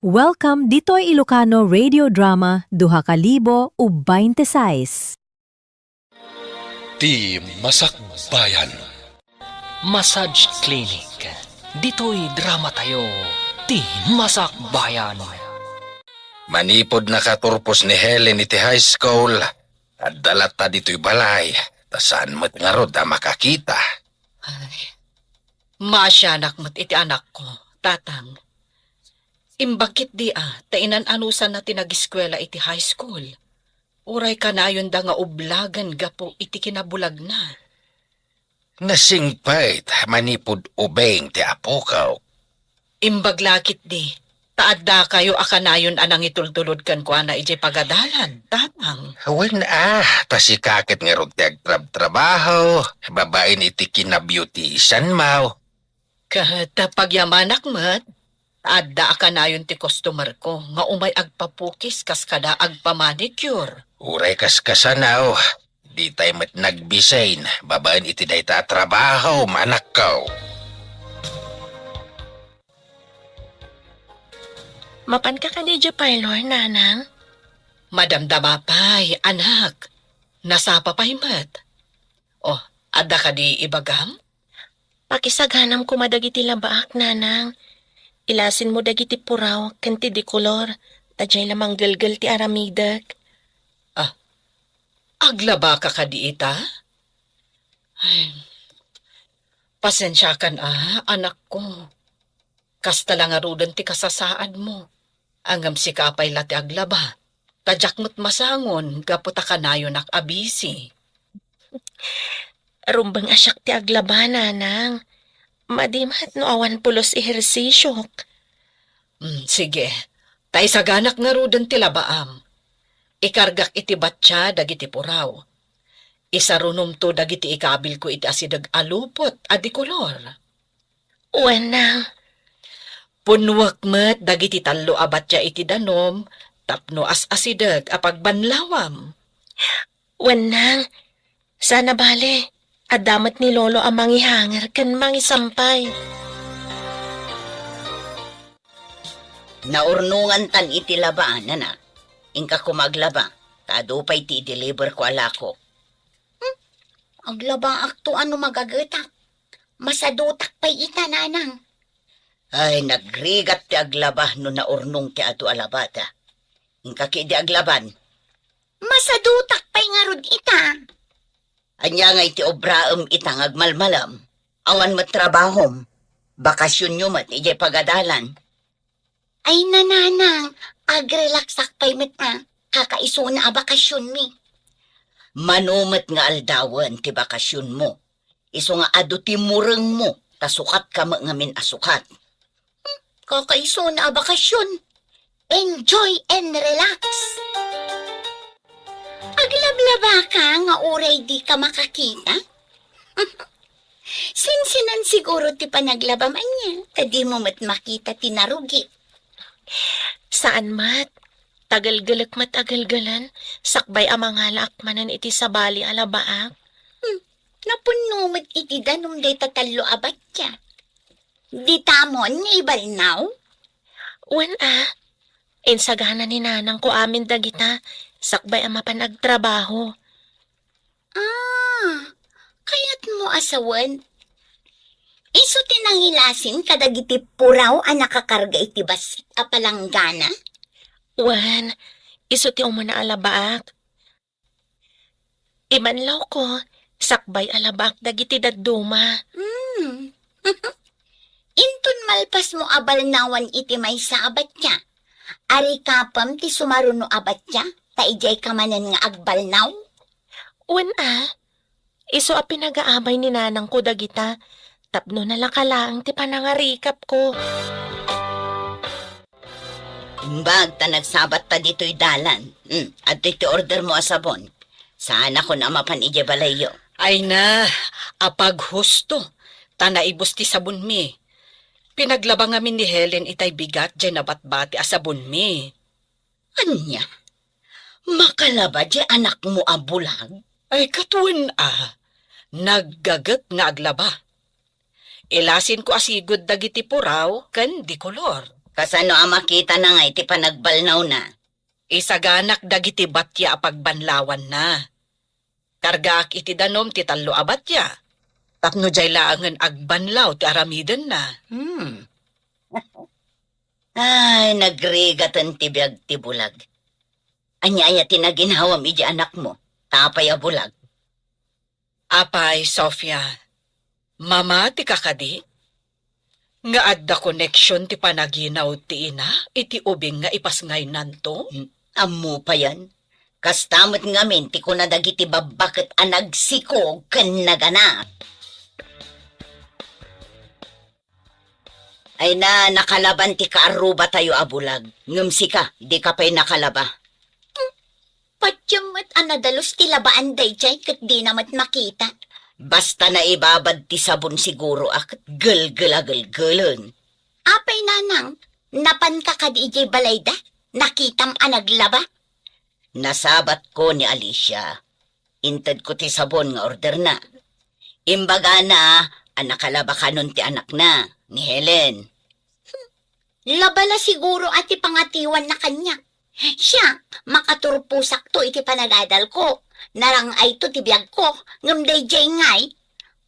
Welcome dito'y Ilocano Radio Drama Duha ka Libo ug 26. Di Masakbayan. Massage Clinic. Dito'y drama tayo. Di Masakbayan. Manipod na katurpos ni Helen iti high school at dalat ta dito'y balay. Tasaan mo't nga rod makakita. Masyanak mo't iti anak ko, tatang. Imbakit di tainan anusan na tinag-eskwela iti high school. Uray ka na yun da nga ublagan gapo iti kinabulag na. Nasingpait manipod ubeng ti apukaw. Imbaglakit di, taadda kayo akanayon anang itultulod kan ko na iti pagadalan, tatang. Wen pasikakit nga rod ti agtrab-trabaho. Babain iti kinabeautisan mau. Pagyamannak mat, taadda akanayon ti customer ko nga umay agpapukis kas kada agpamanicure. Uray kaskasanaw. Di tayo mat nagbisain. Babain iti day ta trabaho manakaw. Mapan ka di parlor, nanang? Madamdamapay, anak. Nasapa pa himat. Oh, adda ka di ibagam? Pakisaganam ko madagiti labaak, nanang. Ilasin mo dagiti puraw, kanti di kolor, tadyay lamang galgal ti aramidag. Aglaba ka di ita? Ay, pasensya kan anak ko. Kasta lang arudan ti kasasaan mo. Angam si kapay lati aglaba. Tadyak mo't masangon, gaputa ka na yun abisi. Rumbang asyak ti aglaba, nanang. Madimat no awan pulos ehersisyok. Sige, tay saganak nga rudan ti labaam. Ikargak iti batya dagiti puraw. Isarunom to dagiti ikabil ko iti asidag alupot adi kolor. Wanang. Punwak met dagiti talo a batya iti danom tapno as asidag apagbanlawam. Wanang. Sana bale. Adamat ni Lolo ang mangihanger kan mangisampay. Naurnungan tan iti labaan, anak. Ingka kumaglaba, kadupay ti deliver ko alako. Aglaba akto ano magagatak. Masadutak pa'y ita, nanang. Ay, nagrigat ti aglaba no naurnong ti ato alabata. Ingka ki di aglaban. Masadutak pa'y nga rod ita. Anya nga iti obraem itang agmalmalam. Awan matrabahom. Bakasyon nyo mat ijay pagadalan. Ay nananang, agrelaksak pa'y met kakaiso na bakasyon mi. Manumet nga aldawan ti bakasyon mo. Iso nga adu ti mureng mo, tasukat ka ngamin asukat. Kakaiso na bakasyon. Enjoy and relax. Aglablaba ka nga uray di ka makakita? Sinsinan siguro ti panaglabaman niya, kadi mo mat makita ti narugi. Saan mat? Tagalgalak mat agalgalan, sakbay amangala akmanan iti sabali alabaak. Napuno mat iti danom day tatalo abat siya. Di tamon nga ibalnaw? Wan insagana ni nanang ko amin dagita, sakbay ama panagtrabaho. Kaya't mo asawan. Iso tinangilasin kadagiti puraw a nakakarga iti basit a palanggana? Wan, iso ti umuna alabaak. Imanlaw ko, sakbay alabaak dagiti dadduma. Intun malpas mo abalnawan iti may sa abat niya. Ari kapam ti sumaruno abat niya, taijay kamanan nga agbalnaw? Wan iso a pinagaabay ni nanang ko dagita, tapno nalakalaang ti panangarikap ko. Imbag ta nagsabat ta dito'y dalan. At iti order mo asabon. Saan ako na mapan ije balayo? Ay na, apag husto. Tanaibos ti sabon mi. Pinaglabang amin ni Helen itay bigat dyan nabatbati asabon mi. Anya? Makalaba di anak mo abulag? Ay katuan naggagat nga aglaba. Ilasin ko asigod dagiti puraw kan di kolor. Kasano ang makita na nga iti panagbalnaw na. Isaganak dagiti batya pagbanlawan na. Kargaak iti danom ti tallo a batya. Tapno jay laangan agbanlaw ti aramiden na. Ay, nagrigatan ti biag ti bulag. Anyaya tinaginhawam iti anak mo. Tapay a bulag. Apay, Sofia. Mama ti kakadi? Nga adda connection ti panaginaw ti ina, iti ubing nga ipasngay nanto? Ammo pa yan. Kastamot ngamin ti ko na dagiti babakit anagsiko ken naganap. Ay na, nakalaban ti kaaruba tayo abulag. Ngumsi ka, di ka pa'y nakalaba. Patyamat anadalos ti labaan day chay kat di namat makita. Basta na ibabad ti sabon siguro akat gel-gel-gel-gelon. Apay nanang, napan ka ka di ijay balayda? Nakitam anaglaba? Nasabat ko ni Alicia. Inted ko ti sabon nga order na. Imbaga na, anakalaba ka nun ti anak na, ni Helen. Labala siguro at ipangatiwan na kanya. Siya, makaturpusak to iti panagadal ko. Narangay to ti biyag ko, ngamday jay ngay.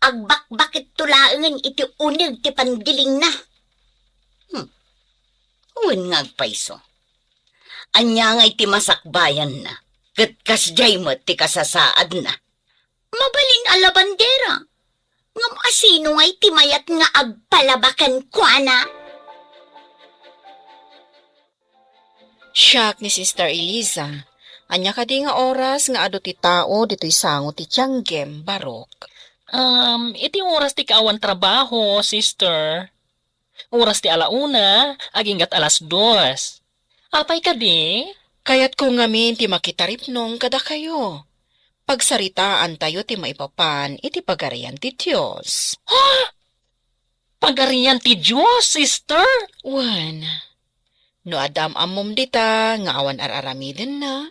Agbak-bakit tulaangan iti unig ti pandiling na. Uwan nga paiso. Anya ngay ti masakbayan na. Katkas jay mo ti kasasaad na. Mabalin ala bandera. Ngam asino ngay ti mayat nga agpalabakan kwa na. Siyak ni Sister Eliza. Anya ka di nga oras nga ado ti tao dito'y sango ti tiyanggem, barok. Iti oras ti kaawan trabaho, sister. Oras ti alauna, agingat 2:00. Apay ka di? Kaya't ko ngamin ti makitaripnong kada kayo. Pagsaritaan tayo ti maipapan, iti pagarian ti Diyos. Pagarian ti Diyos, sister. Wan, no adam amom dita, nga awan araramiden na,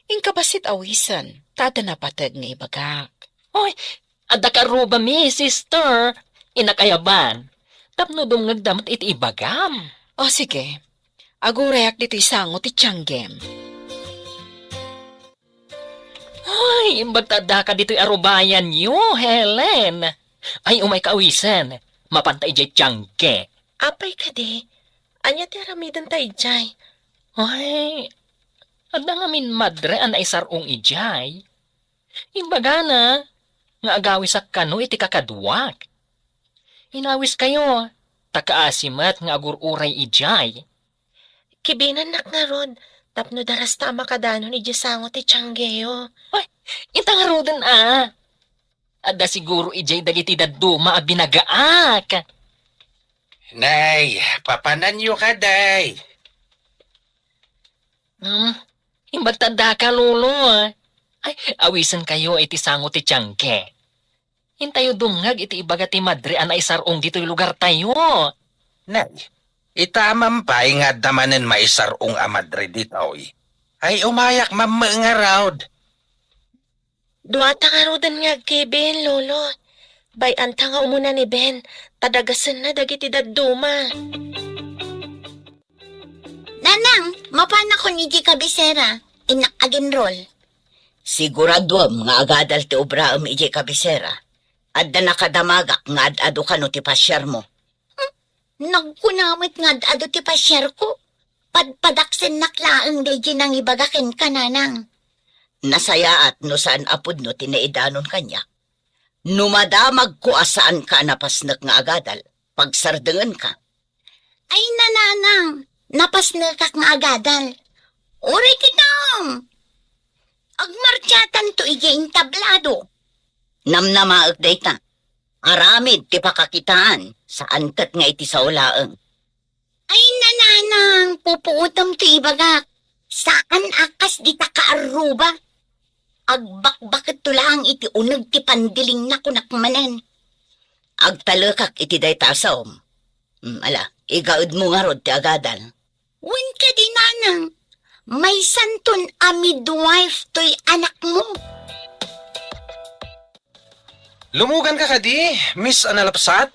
ingkabasit awisan, tada na patag nga ibagak. Hoy, adda ka ruba mi, sister. Inakayaban. Tapno dumngagdamat iti ibagam. O sige, agureak dito'y sango ti tiyanggem. Ay, bagtada ka dito'y arubayan yo, Helen. Ay, umay kawisan. Mapantay jay tiyangke. Apay ka di. Anya ti aramidan tayo jay. Ay, adda nga min madre anay sarong ijay. Imbaga na, nga agawis sa kano iti kakadwak. Inawis kayo, takaasimat nga agururay ijay. Kibinan nak nga rod. Tapno daras ta makadano ni Jesango ti Tianggeyo. Ay, itang rodan Adda siguro ijay dagiti daduma a binagaak. Nay, papanan nyo ka, day. Imbagtada ka, lolo. Ay, awisan kayo iti sango ti tiyangke. Hintayo dungag iti ibaga ti madre anay sarong dito'y lugar tayo. Nay, itamam pa nga damanen maisarong amadre dito'y. Ay umayak nga raod. Duwata nga rodan nga kay Ben, lolo. Bayan ta nga umuna ni Ben. Tadagasan na dagiti daduma. Nanang, mapana ko ni G. Kabisera. Inak aginrol. Siguraduam nga agadal ti obraam iji kabisera. Adda nakadamagak nga ad-ado ka no ti pasyar mo. Nagkunamit nga ad-ado ti pasyar ko. Padpadaksen naklaang deji nang ibagakin ka nanang. Nasaya at no saan apod no tinaidanon kanya. Numadamag ko asaan ka napasnak nga agadal. Pagsardengan ka. Ay nananang, napasnak nga agadal. Uri kitang! Agmartyatan to ijing tablado. Namnamaag dayta. Aramid ti pakakitaan sa antat nga iti sa ulaang. Ay nananang, pupuutam ti ibagak. Saan akas di ta kaaruba? Agbakbakit to lang iti unag ti pandiling na kunakmanen. Agtalakak iti daytasaom. Ala, igaud mo nga rod ti agadal. Wen ka di nanang. May santon a midwife to'y anak mo. Lumugan ka di, Miss Analapsat?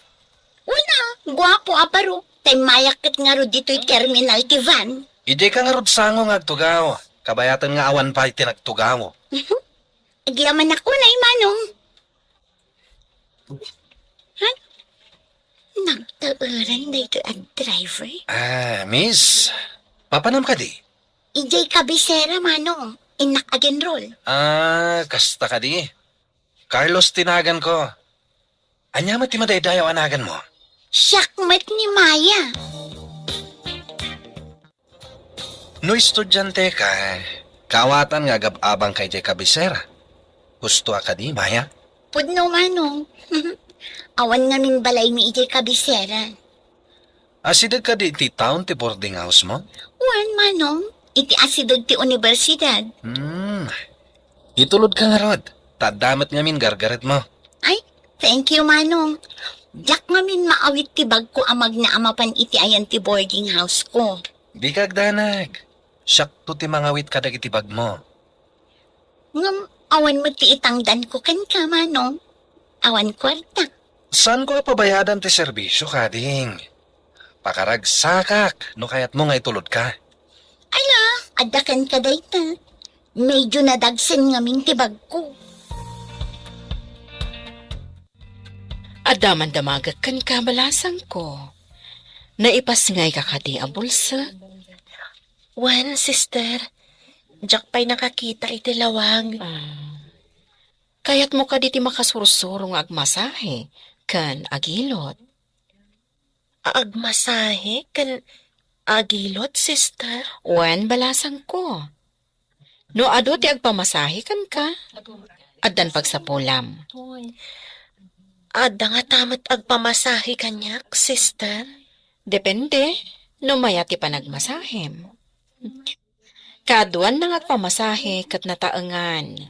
Una, guwapo aparo. Tay mayakit nga ro dito'y terminal ti van. Ije ka nga rod sango nga agtugaw. Kabayatan nga awan pa itinagtugaw. Adi aman ako na Manong. Ha? Nagtauran na ito ang driver. Miss, papanam ka di? Ijay kabisera Manong. Inak again roll. Kasta ka di. Carlos tinagan ko. Anya ti madaydayaw anagan mo? Syakmat ni Maya. No estudyante ka, kawatan nga gababang kay Jay Kabisera. Gusto ka di, Maya? Pudno Manong. Awan nga min balay mi ijay kabisera. Asidag ka di ti town ti boarding house mo? Wan Manong. Iti asidog ti universidad. Itulod ka nga rod. Tadamat nga min gargaret mo. Ay, thank you Manong. Diyak nga min maawit ti bag ko amag na amapan iti ayan ti boarding house ko. Di kagdanag. Siyak to ti mga wit kadag iti bag mo. Ngam, awan mo ti itangdan ko kan ka Manong. Awan kwarta. Saan ko pabayadan ti serbisyo, kading? Pakaragsakak, no kayat mo nga itulod ka. Ala, adakan ka dayta. Medyo nadagsan nga min ti bag ko. Adaman damagak kan kabalasang ko. Naipas ngay kakadi ang bulsa. Wan, sister. Diyak pa'y nakakita iti lawag. Kayat mo ka diti makasursuro nga agmasahe, kan agilot. Agmasahe kan agilot, sister. Wan balasang ko. No ado ti agpamasahe kan ka. Addan pagsapulam. Ada nga tamat agpamasahe kanyak, sister. Depende. No maya ti panagmasahem. Kaduan nang agpamasahe kat nataengan.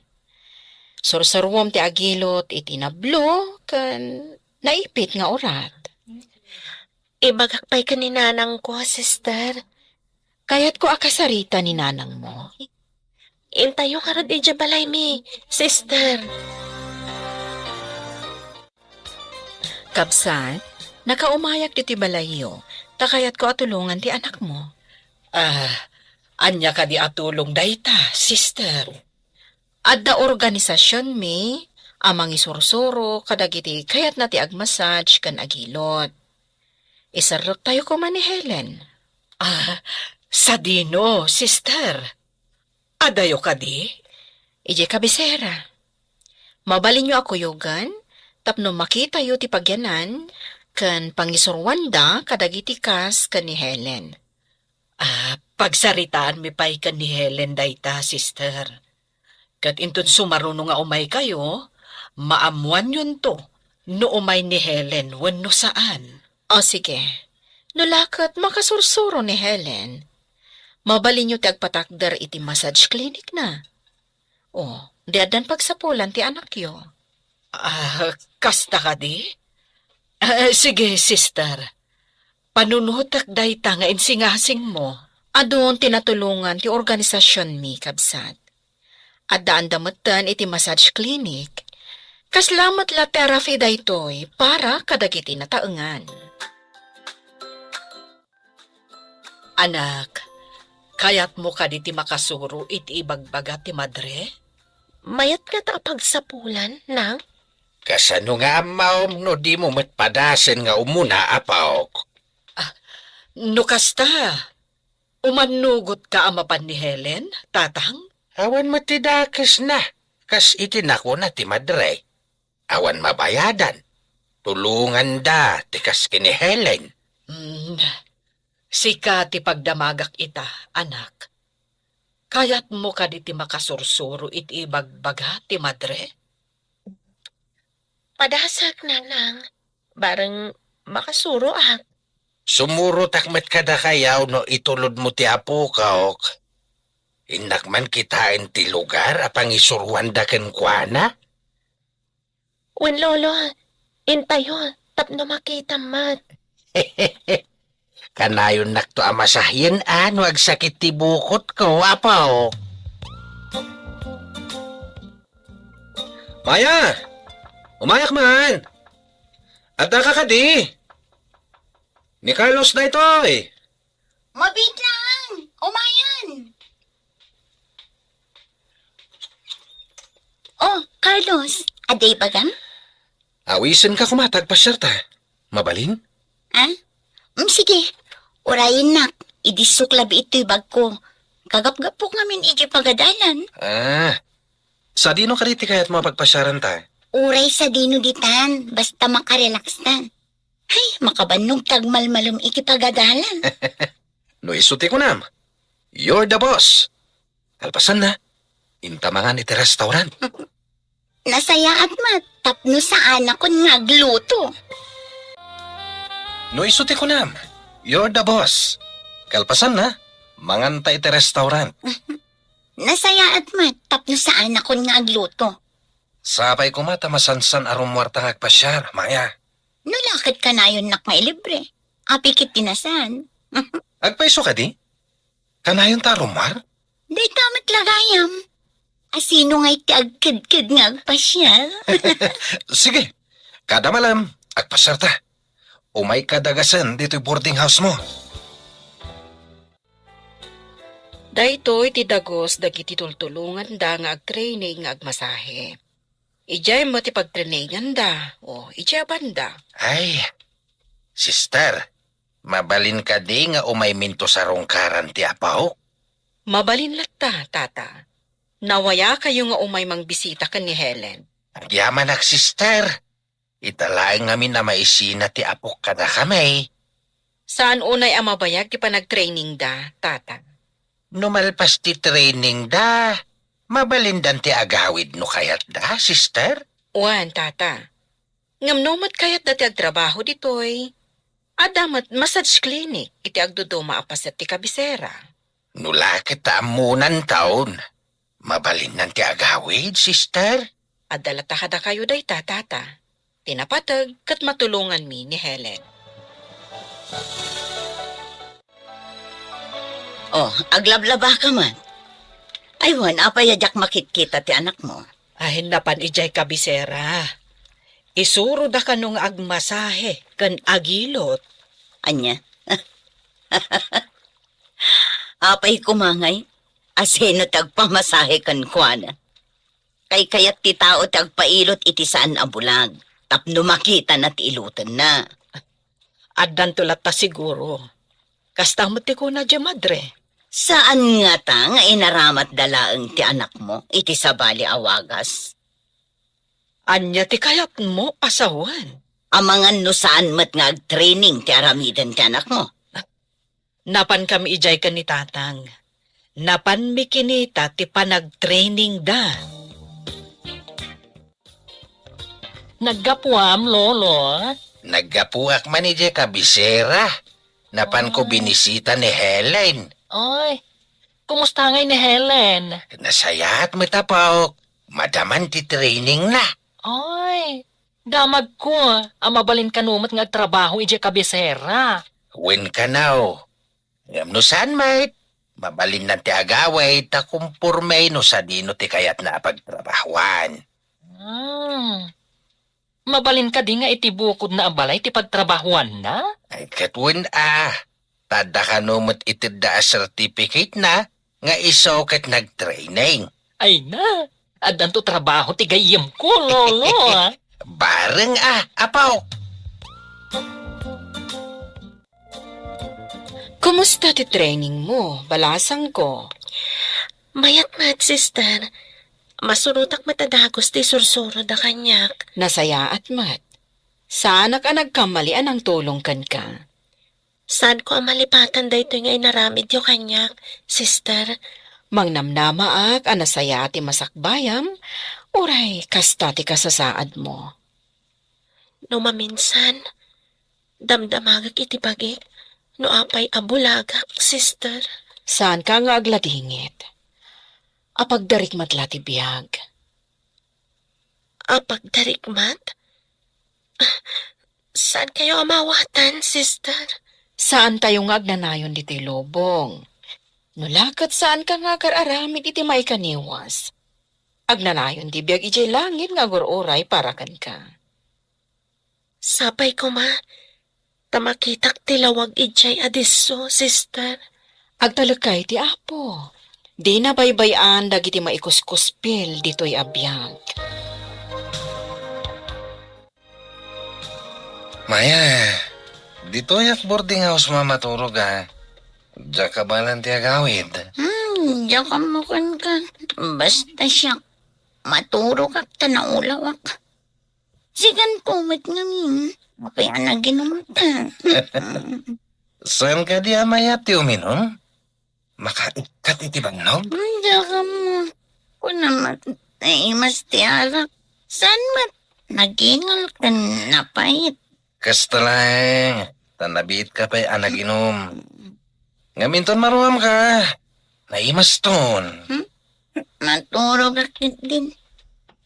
Sursurwom ti agilot iti nablo kan naipit nga orat. Ibagak pa'y ka ni nanang ko, sister. Kayat ko akasarita ni nanang mo. Intayo ka rod ija balay mi, sister. Kabsat, nakaumayak diti balayo, takayat ko atulungan ti anak mo. Anya ka di atulong dayta, sister. Adda organisasyon mi, amang isursuro, kadagiti kayat na ti agmassage kan agilot. Isarot tayo ko man ni Helen. Sa dino, sister. Adayo ka di? Ije kabisera. Mabalin nyo ako yogan, tapno makita yo ti pagyanan, kan pangisurwanda kadagiti kas kan ni Helen. Pagsaritaan mi pa'y ka ni Helen dayta, sister. Kat intun sumaruno nga umay kayo, maamuan yun to, no umay ni Helen, wenno saan. O sige, nulakat makasursuro ni Helen. Mabalin nyo ti agpatakder iti massage clinic na. O, diadan pagsapulan ti anak yo. Kasta ka di? Sige, sister. Panunutak dayta nga insingasing mo. Adon tinatulungan ti organisasyon mi, kabsat. Adaan damutan iti massage clinic. Kaslamat la therapy daytoy para kadagiti nataengan. Anak, kayat mo ka diti makasuro iti ibagbaga ti madre? Mayat ka ta pagsapulan, nang? Kasano nga amaom no di mo matpadasen nga umuna apawk. No kasta, umanugot ka amapan ni Helen, tatang? Awan matidakas na, kas itinako na ti madre. Awan mabayadan. Tulungan da, tikas kini Helen. Sika ti pagdamagak ita, anak. Kayat mo ka diti makasursuro iti ibagbaga ti madre? Padasag na lang. Barang makasuro ak. Sumuro takmet kada kayaw no itulod mo ti apo kaok. Inakman kitain ti lugar apang isurwan da ken kuana? Wen lolo, intayo, tapno makita mat. Kanayon nakto amasahyen ano agsakit ti bukot ko, apaw. Maya! Umayak man! At nakakadi! Ni Carlos na ito eh. Mabit lang! Umayan! Oh, Carlos, aday bagam? Awisin ka kumatag pa ta. Mabalin? Ha? Sige, urayin nak. Idisuklabi ito'y bag ko. Kagap-gapok ngamin iji pagadalan. Sa dino ka riti kaya't mapagpasyaran ta? Uray sa dino ditan, basta makarelax tan. Ay, makabannog tagmalmalum iki pagadalan. No isuti ko nam. You're the boss. Kalpasan na. Intamangan iti restaurant. Nasaya at mat, tapno sa anak ko ngagluto. No isuti ko nam. You're the boss. Kalpasan na. Manganta iti restaurant. Nasaya at mat, tapno sa anak ko ngagluto. Sapay ko mata masansan arum wartang agpasyar, Maya. Nulakit ka na yun nak mailibre. Apikit tinasan. Agpaiso ka di? Kanayon ta rumar? Day tamat lagayam. Asino nga'y ti agkid-kid nga agpasyal. Sige. Kada malam, agpasyar ta. Umay kadagasan dito'y boarding house mo. Daytoy ti dagos dagiti tultulungan da nga ag-training nga agmasahe. Ijay mo ti pag-trainingan da, o ijay banda. Ay, sister, mabalin ka di nga umay minto sa rongkaran ti apaw? Mabalin latta, tata. Nawaya kayo nga umay mang bisita ka ni Helen. Agyaman ak, sister. Italaing ngamin na maisina ti apok ka na kamay. Saan unay ang mabayag ti panag-training da, tata? Numalpas ti training da. Mabalindan ti agawid no kayat da, sister? Uwan, tata. Ngamnomat kayat dati agtrabaho ditoy. Adamat massage clinic iti agduduma apaset ti kabisera. Nulakit ta amunan taon. Mabalindan ti agawid, sister? Adalata kada kayo day tata. Tinapatag kat matulungan mi ni Helen. Oh, aglablaba ka man. Aywan, apayadyak makitkita ti anak mo. Ahin napan ijay kabisera. Isuro da ka nung agmasahe, kan agilot. Anya? Apay kumangay, asino tagpamasahe kan kuana. Kay kayat ti tao tagpailot iti saan abulag. Tapno makita na ti ilutan na. Addan tulat ta siguro. Kastamot ti ko na dya madre. Saan nga ta nga inaramat dalaang ti anak mo, iti sabali awagas? Anya ti kayat mo asawan. Amangan no saan mat nga training ti aramidan ti anak mo. Napan kami ijay ka ni tatang. Napan mi kinita ti panag-training da. Naggapuam, lolo. Naggapuak man ije kabisera. Napan ko binisita ni Helen. Oy, kumusta ngay ni Helen? Nasayat mo tapaw. Madaman ti training na. Oy, damag ko. Ang mabalin kanumat nga trabaho ije kabisera. Wen ka now. Ngam no saan mait. Mabalin na ti agaway ta kumpurmay no sa dino ti kayat na pagtrabahuan. Mabalin ka di nga itibukod na abalay ti pagtrabahuan na? Ay katwen Tada ka numot itid da certificate na nga iso kat nag-training. Ay na, adan to trabaho ti gayem ko, lolo. Bareng apaw. Kumusta ti training mo? Balasang ko. Mayat-mat, sister. Masurutak matadagos ti sursuro da kanyak. Nasaya at mat. Saan ka nagkamalian ang tulong kan ka? Saan ko ang malipatan da ito nga inaramid yung kanyak, sister? Mangnamnama ak anasaya ti masakbayam, uray kasta ti kasasaad mo. No maminsan, damdamagak iti bagik, no apay abulagak, sister. Saan ka nga agladingit? Apagdarik matla ti biyag. Apagdarikmat? Saan kayo amawatan, sister? Saan tayo nga agnanayon diti lobong? Nulakat saan ka nga kararamid iti may kaniwas? Agnanayon di biyag ijay langit nga gururay para kan ka. Sabay ko ma, Tamakitak tilawag ijay adiso, sister. Agtalakay ti apo. Di na baybayan dagiti maikuskuspil dito'y abiyag. Maya, dito yak boarding house mamaturog ha. Diyan ka balan ti agawid. Diyan ka mukan ka. Basta siya. Maturo ka tanaulawak. Sigan pumit ngamin. Kaya naginumutan. Saan ka di amaya ti uminom? Makaikat iti bagnog? Diyan ka mo. Kung naman ay mas tiarak. Saan mat? Nagingal ka napait. Kasta lang. Tanabit ka pa'y anaginom. Ngaminton maruam ka. Naimas ton. Maturo ka din.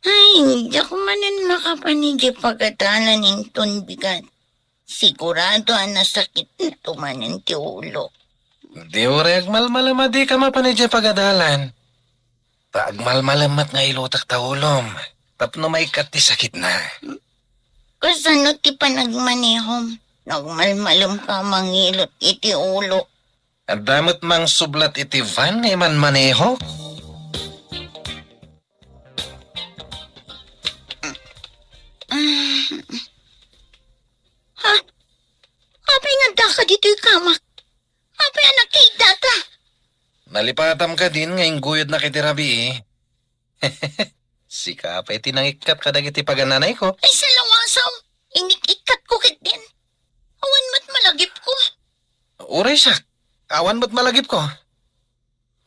Ay, di ako manin makapanigi pagkatalan ng bigat. Sigurado ang nasakit na tumanin ti ulo. Di oreg malmalama di ka mapanidya pagadalan. Taagmalmalamat nga ilutak taulom. Tapno maikat ti sakit na. Kasano ti panagmanehom? Nagmalmalam ka mangilot iti ulo. At damot mang sublat iti van man maneho. Ha? Apay nga da ka dito'y kamak. Apay anak kay data. Nalipatam ka din ngayong guyod na kitirabi eh. Si kapay tinangikat ka dagiti pagananay ko. Ay salawasaw. Inikikat ko kit din. Awan mat malagip ko. Uray sak, awan mo't malagip ko.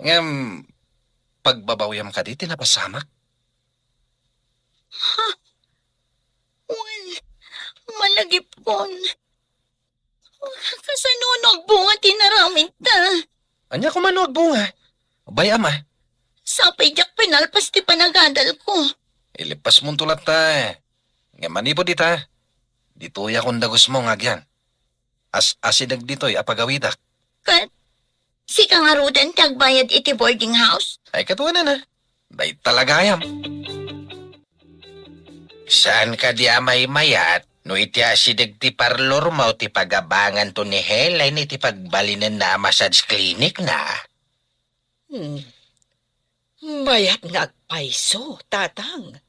Ngam, pagbabawyam ka di, tinapasamak. Awan, malagip kon. Kasanunog bunga tinaramid ta. Anya ko manuag bunga. Bayam ah. Sapay jak pinalpas ti panagadal ko. Ilipas mong tulat ta. Nga manipo di ta. Ditoy akong dagos mo ngagyan. Asidag ditoy apagawidak. Kat, si kang arudan tagbayad iti boarding house. Ay katuwa na na. Day talagayam. Saan ka di amay mayat? No iti asidag ti parlor mo ti pagabangan to ni Helen iti pagbalinan na massage clinic na. Mayat nga agpaiso, tatang.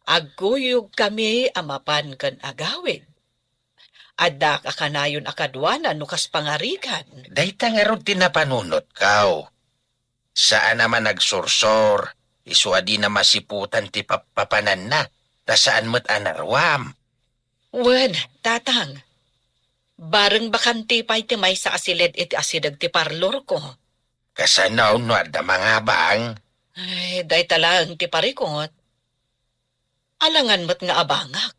Aguyog kami amapan kan agawid. Adda ka kanayon akadwana nukas pangarikan. Dayta nga ron tinapanunot kaw. Saan naman nagsursor? Iswa di na masiputan ti papanan na. Ta saan mo't anarwam? Wen, tatang. Bareng bakanti pa'y ti may sa asilid iti asidag ti parlor ko. Kasanaw no adda mga bang? Ay, day talang ti parikot. Alangan mo't nga abangak.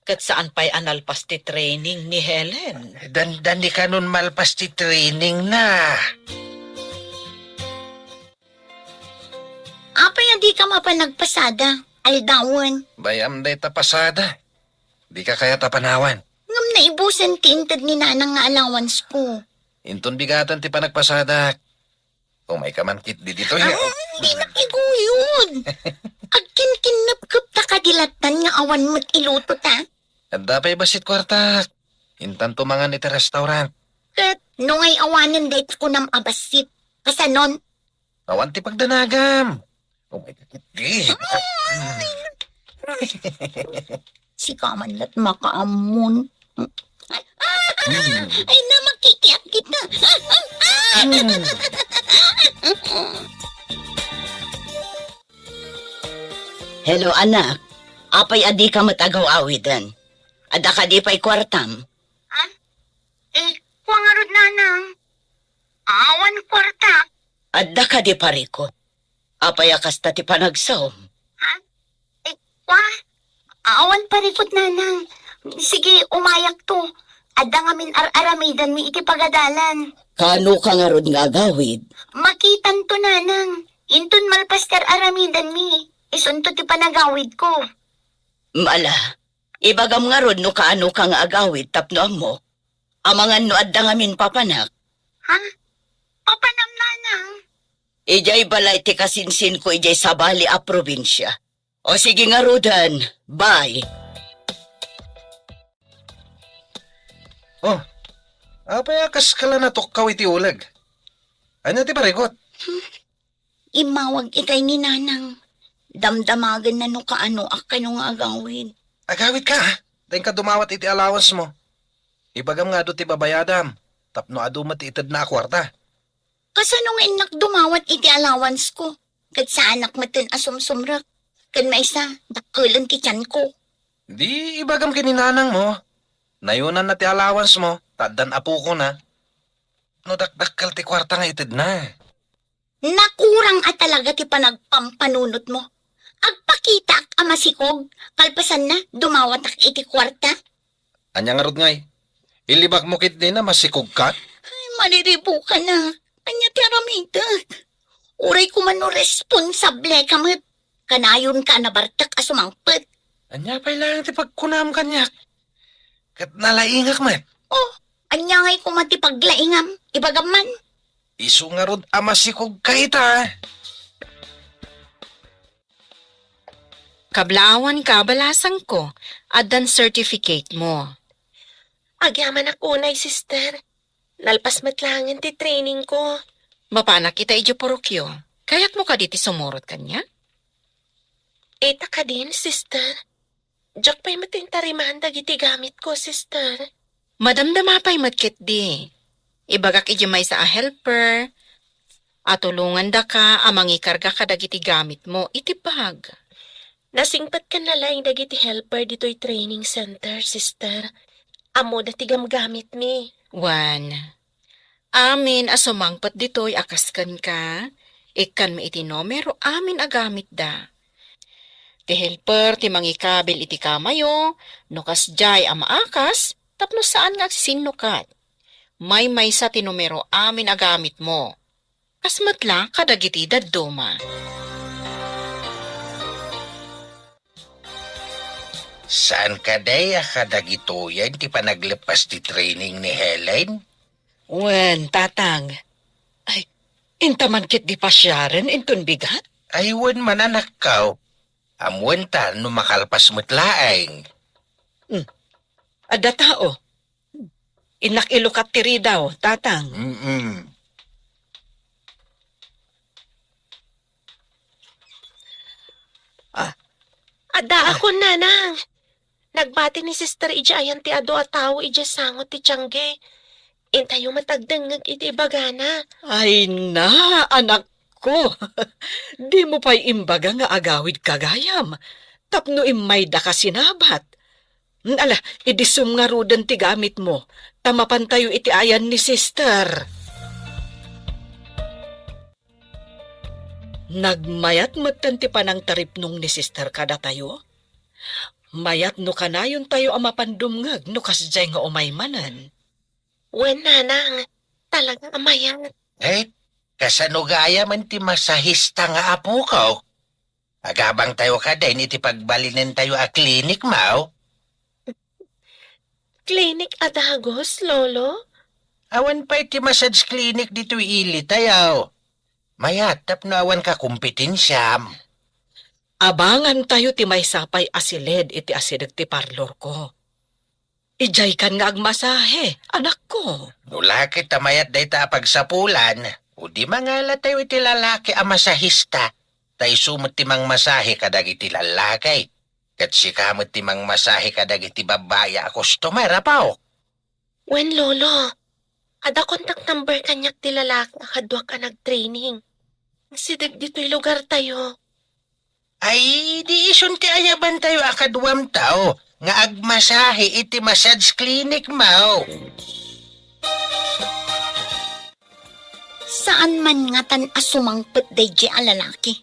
Kat saan pa'y analpas ti training ni Helen. Dandan di ka nun malpas ti training na. Apay di ka mapanagpasada. Aldawan. Bayam day tapasada. Di ka kaya tapanawan. Ngam na ibusan tintad ni nanang nga allowance ko. Inton bigatan ti panagpasada. Kung may kamankit di dito. Di nakiguyod. Agkin-kinapkup ta kadilatan nga awan mo't iluto ta. At dapay basit kwarta. Intan tumangan iti restaurant. Kat, nung ay awanan dahit ko nam abasit. Kasanon, Awan ti pagdanagam. Kung may kakit di. si kaman lat makaamon. Ay na makikiat kita. Hello anak, apay adi ka matagaw awidan. Ada ka di pa'y kwartam. Kuangarod nanang. Awan kwarta. Ada ka di parikot. Apay akas ta ti panagsaw. Awan parikot nanang. Sige, umayak to. Ada nga min aramidan mi iti pagadalan. Kano ka nga rod nga agawid? Makitan to nanang. Intun malpaster aramidan mi. Isunto ti panagawid ko. Mala, ibagam nga rod no kaano ka nga agawid tapno mo. Amangan no adda nga min papanak. Ha? Papanam nanang? Ijay balay ti kasinsin ko ijay sabali a probinsya. O sige nga rodan, bye. Oh, apay akas ka lang natukkaw iti ulag. Ano ti parigot? Imawag itay ni nanang. Damdamagan na no kaano akano nga agawin. Agawit ka ha? Dahil ka dumawat iti allowance mo. Ibagam nga do ti babayadam. Tapno adumat ti itad na kwarta. Kasano nga inak dumawat iti allowance ko? Kad sa anak matin asumsumrak. Kad maisa, dakulan ti tiyan ko. Di ibagam kininanang mo. Nayunan na ti allowance mo. Tadan apo ko na. No dakdakal ti kwarta nga itad na. Nakurang at talaga ti panagpampanunot mo. Agpakita ak amasikog. Kalpasan na, dumawat ak iti kwarta. Anya nga rod ngay. Ilibak mo kit din na masikog ka. Ay, maliribo ka na. Anya ti aramida. Uray ko man no responsable ka mat. Kanayon ka na bartak asumangpet. Anya pa ilang ti pagkunam kanyak. Kat nalaingak man. Oh, anya ngay ko mati paglaingam. Ibagam man. Isu nga rod amasikog ka ita. Kablawan ka, balasang ko. Adan certificate mo. Agyaman ako unay, sister. Nalpas matlangan ti training ko. Mapana kita idyo porokyo. Kaya't mo ka diti sumurot kanya? Eta ka din, sister. Diyak pa'y matintariman dagiti gamit ko, sister. Madamdama pa'y matkit di. Ibagak idyo may sa a helper. Atulungan da ka, amang ikarga ka dagiti gamit mo, itibag. Nasingpat ka na lang dagiti helper dito'y training center, sister. Amo da tigam gamit mi. Wan. Amin asumangpat dito'y akaskan ka. Ikan mi iti numero, amin agamit da. Ti helper, ti mangikabil iti kamayo, nukas jay amaakas, tapno saan nga agsinukat. May sa ti numero amin agamit mo. Kasmatla kadagiti dadduma. Saan ka day akadagito yan ti panaglepas ti training ni Helen? Wen, tatang. Ay, intaman kit di pasyaren, intun bigat? Aywan mananak ka. Amuan ta no makalpas mutlaeng. Ada tao. Inak ilukat tiri daw, tatang. Ada ako, nanang. Nagbati ni sister ija ayan ti ado at tao ija sangot ti tiyangge. Intayo matagdangag iti bagana. Ay na, anak ko. Di mo pa'y imbaga nga agawid kagayam. Tapno imay da ka sinabat. Ala, idisum nga rudan ti gamit mo. Tamapan tayo iti ayan ni sister. Nagmayat matan ti panang taripnong ni sister kada tayo. Mayat no kanayon tayo ang mapandumngag no kasjay nga umaymanan. Wen, nanang. Talaga amayat. Eh, kasanugaya man ti masahista nga apo ka. Agabang tayo ka din iti pagbalinin tayo a klinik mao. Clinic adagos, lolo? Awan pa iti massage clinic dito ili tayo. Mayat, tapno awan ka kumpetensyam. Abangan tayo ti may sapay asiled iti asidag ti parlor ko. Ijay kan nga agmasahe, anak ko. Nulakit tamayat day ta pagsapulan. O di mangala tayo iti lalaki a masahista. Tay sumot ti mang masahe kadag iti lalaki. Kat si kamot ti mang masahe kadag iti babaya a customer, apaw. Wen, lolo. Ada contact number kanyak ti lalaki akadwa ka nag-training. Sidag dito'y lugar tayo. Ay, di isun ti ayaban tayo akaduam tao. Nga agmasahe iti massage clinic mao. Saan man nga tan asumangpet day di alalaki?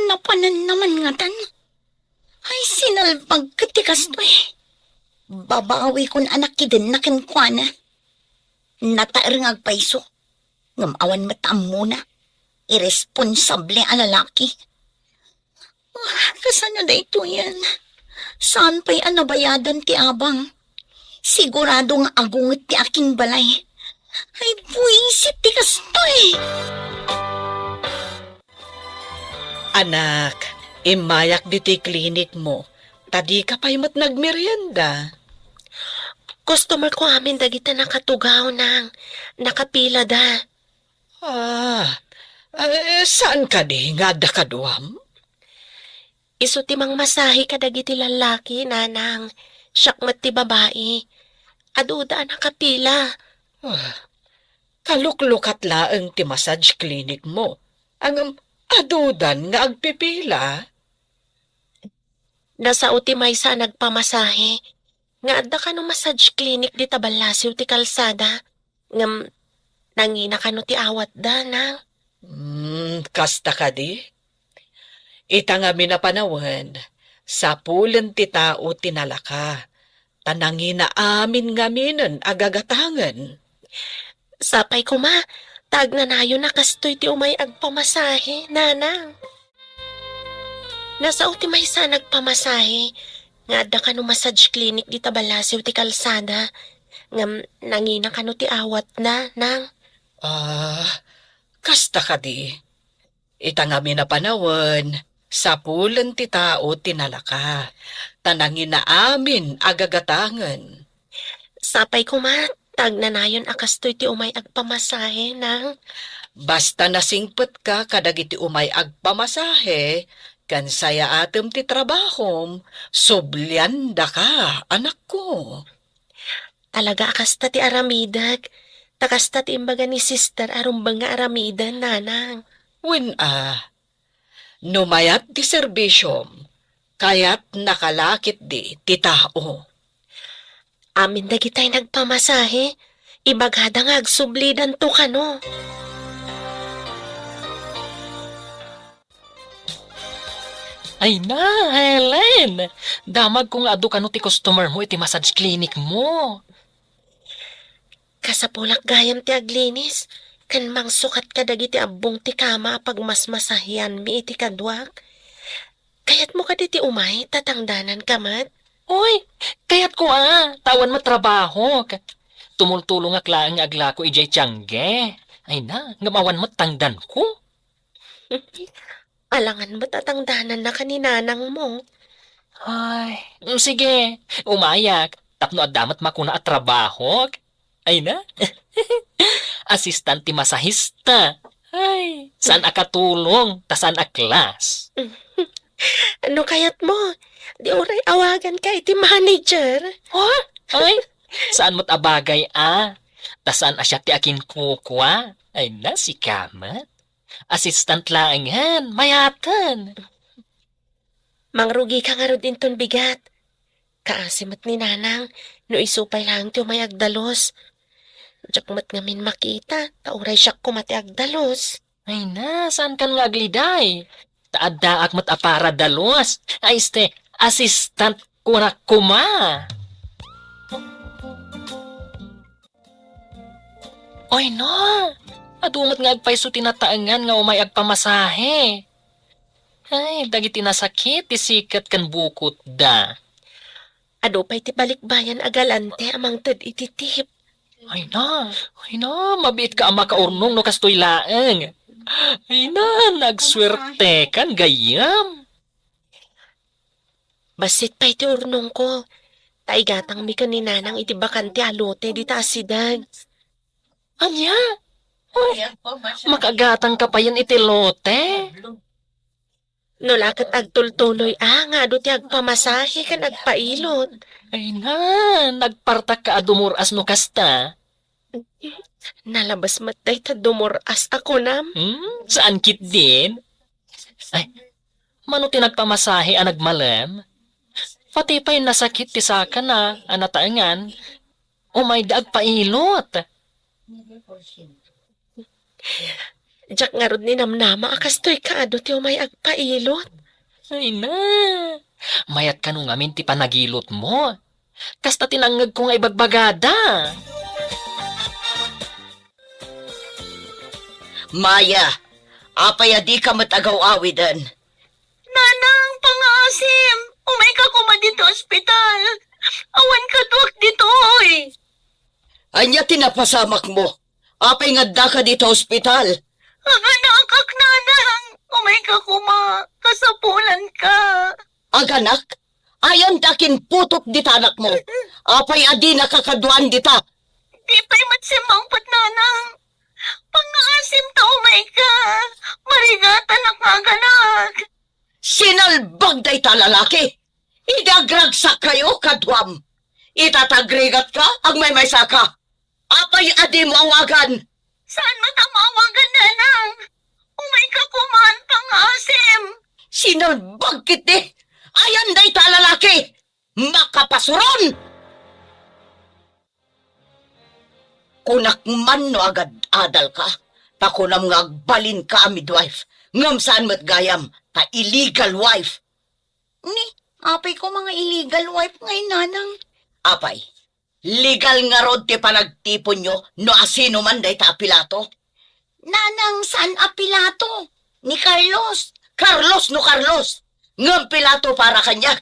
Napanan naman nga tan. Ay, sinalbag katikas to eh. Babawi kon anak kidin na kinkwana. Nataer nga agpaiso. Ngamawan matam muna. Irresponsable alalaki. Kasano da ito yan? Saan pa'y anabayadan ti abang? Sigurado nga agungot ti aking balay. Ay, buwisit ti kasto eh. Anak, imayak di ti klinik mo. Tadi ka pa'y mat nagmerienda. Customer ko amin dagita nakatugaw ng nakapila da. Saan ka di nga da kaduam? Isu ti mang masahe ka dagiti lalaki, nanang. Syakmat ti babae. Aduda nakapila. Kaluklukat laeng ti massage clinic mo. Ang adudan nga agpipila. Nasa uti may sa nagpamasahe. Nga adda ka no massage clinic di tabalasiw ti kalsada. Ngam nangina ka no ti awat da, nang. Kasta ka di? Ita nga minapanawan, sa pulen ti tao tinalaka. Tanangin na amin nga minen agagatangan. Sapay ko ma, tag na nayo na kastoy ti umay agpamasahe, nanang. Nasa uti may sa nagpamasahe. Nga adda ka no massage clinic di tabalasiw ti kalsada. Ngam nangina ka no ti awat na, nang. Kasta ka di? Ita nga minapanawan, sa pulen ti tao tinalaka. Tanangin na amin agagatangan. Sapay ko ma, tag na nayon akastoy ti umay agpamasahe, nang. Basta nasingpet ka kadagiti umay agpamasahe, kan saya atem ti trabahom, sublianda ka, anak ko. Talaga akasta ti aramidag. Takasta ti imbaga ni sister arumbang nga aramidan, nanang. Numayat ti serbisyom, kayat nakalakit di ti tao. Amin dagitay nagpamasahe. Ibagada nga agsublidan to kano. Ay na, Helen! Damag kung adu ka no ti customer mo iti massage clinic mo. Kasapulak gayam ti aglinis. Kan mang sukat ka dagiti abong ti kama pag mas masahian mi iti kadwak. Kayat mo ka di ti umay, tatangdanan ka mat. Oy, kayat ko tawan matrabaho. Tumultulong aklaan nga agla ko ijay tiyangge. Ay na, ngamawan mo tangdan ko. Alangan mo tatangdanan na kaninanang mo. Ay, sige, umayak. Tapno adamat makuna at trabaho. Ay na, assistant ti masahista. Ay, saan akatulong, ta saan aklas? Ano kayat mo? Di oray awagan ka iti manager. Oh, ay, saan mo't abagay ta saan asya ti akin kukwa? Ay na, si Kamat. Assistant lang yan, mayatan. Mangrugi ka nga rin ton bigat. Kaasimat ni nanang, no isupay lang ti umay agdalos. Jakmat ngamin makita, tauray siya kumati agdalos. Ay na, saan kan nga agliday? Taaddaak mat apara dalos. Ay este, assistant ko na kuma. Oy no, adungat nga agpaiso tinataangan nga umay agpamasahe. Ay, dagiti nasakit, isikat kan bukot da. Ado pa'y ti balikbayan agalante amang tad ititip. Ay na, mabiit ka ama kaurnong no kastoy laeng. Ay na, nagswerte kan gayam. Basit pa'y ti urnong ko. Taigatang mi kaninanang iti bakante alote di taasidag. Anya? Uy, makagatang ka pa yan iti lote. No lakat agtultuloy nga ado ti agpamasahe kan agpailot. Ay na, nagpartak ka adumuras no kasta. Nalabas matay ta dumuras ako nam. Saan kit din? Ay, mano ti nagpamasahe ang nagmalam? Pati pa'y nasakit ti saka na, anataangan, umay da agpailot. Diyak nga ron ni namnama akastoy ka ado ti umay agpailot. Ay na, mayat ka nung amin ti panagilot mo. Kasta tinangag ko nga ibagbagada. Maya, apaya di ka matagaw-awidan. Nanang, pangasim! Umay ka kuma dito ospital. Awan ka duwak dito, oy! Anya tinapasamak mo. Apay nga da ka dito ospital. Ang anak, nanang! Umay ka kuma. Kasapulan ka. Ang anak? Ayan dakin putot dita anak mo. Apay adi nakakaduan dita. Di pa'y matsimangpat, nanang. Pangaasim ta umay ka. Marigatan ang kagalag. Sinalbag day ta lalaki. Idagragsak kayo kaduam. Itatagrigat ka ang may saka. Apay adi mo awagan. Saan matamawagan, nanang? Umay ka kumaan pangaasim. Sinalbag kiti. Ayan day ta lalaki. Makapasuron. Kunak man no agad adal ka. Takunam nga agbalin ka midwife. Ngam saan mo't gayam. Ta illegal wife. Ni, apay ko mga illegal wife ngay nanang. Apay, legal nga rod ti panagtipon nyo no asino man day ta apilato. Nanang saan apilato? Ni Carlos. Carlos no Carlos. Ngam pilato para kanyak.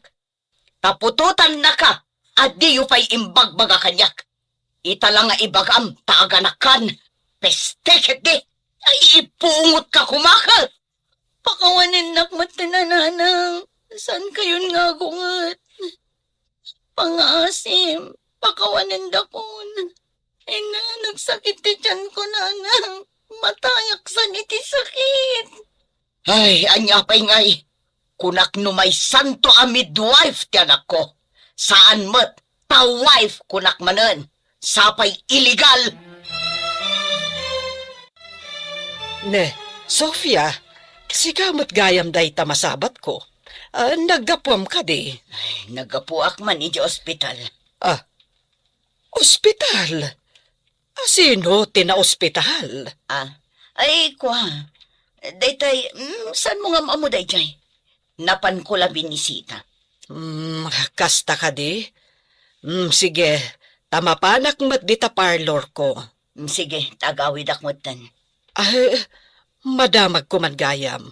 Tapututan na ka. At di yu pa'y imbagbaga kanyak. Italang nga ibagam taaganakan. Pestekit di. Ay ipungot ka kumakal. Pakawanin nakmat na nanang. Saan kayon nga gungat? Pangasim. Pakawanin dakon. Ay na, nagsakit ti tiyan ko nanang. Matayak sa niti sakit. Ay, anya pa'y ngay. Kunak no may santo a midwife ti anak ko. Saan mo't ta-wife kunak manen. Sapay illegal. Ne, Sofia, sigamot gayam day tamasabat ko. Naggapuam ka di. Ay, nagapuak man iti ospital. Ospital? Sino tina-ospital? Ay, kwa. Daytay, saan mo nga maamu daytay? Napan ko lang binisita. Kasta ka di? Sige, tamapanak mat di ta parlor ko. Sige, tagawid akmutan. Ay, madamag ko man gayam.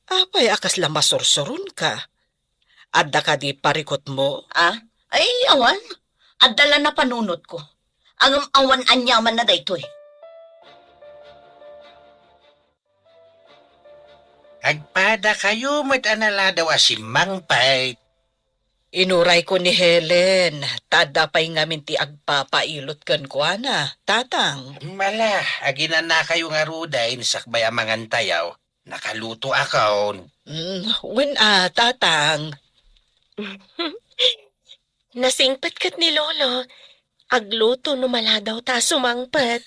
Apay akas lang masursurun ka. Adda ka di parikot mo. Ay, awan. Adala na panunot ko. Ang awan anyaman na daytoy. Agpada kayo matanala daw asimang pay. Inuray ko ni Helen. Tada pa'y ngamin ti agpapailot kan ko na. Tatang. Mala, aginan na kayo nga rudain sakbay amangan tayaw. Nakaluto akon. Tatang. Nasingpat kat ni Lolo. Agluto no mala daw ta sumangpat.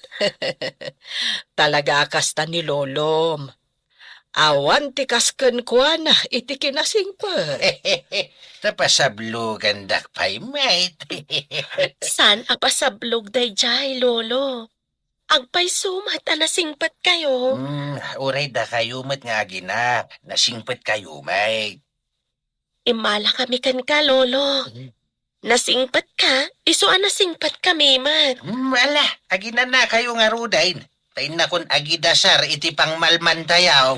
Talaga kasta ni Lolom. Awan ti kasken ko na iti kinasingpat. Tapasablugan dak pay, mate. San apasablog day jay, Lolo? Agpay sumat nasingpat kayo. Uray da kayo mat nga agina. Nasingpat kayo, mate. Imala kami kan ka, Lolo. Nasingpat ka, isuan nasingpat kami, mat. Ala, agina na kayo nga rudain. Tain na kun agidasar iti pang malman tayaw.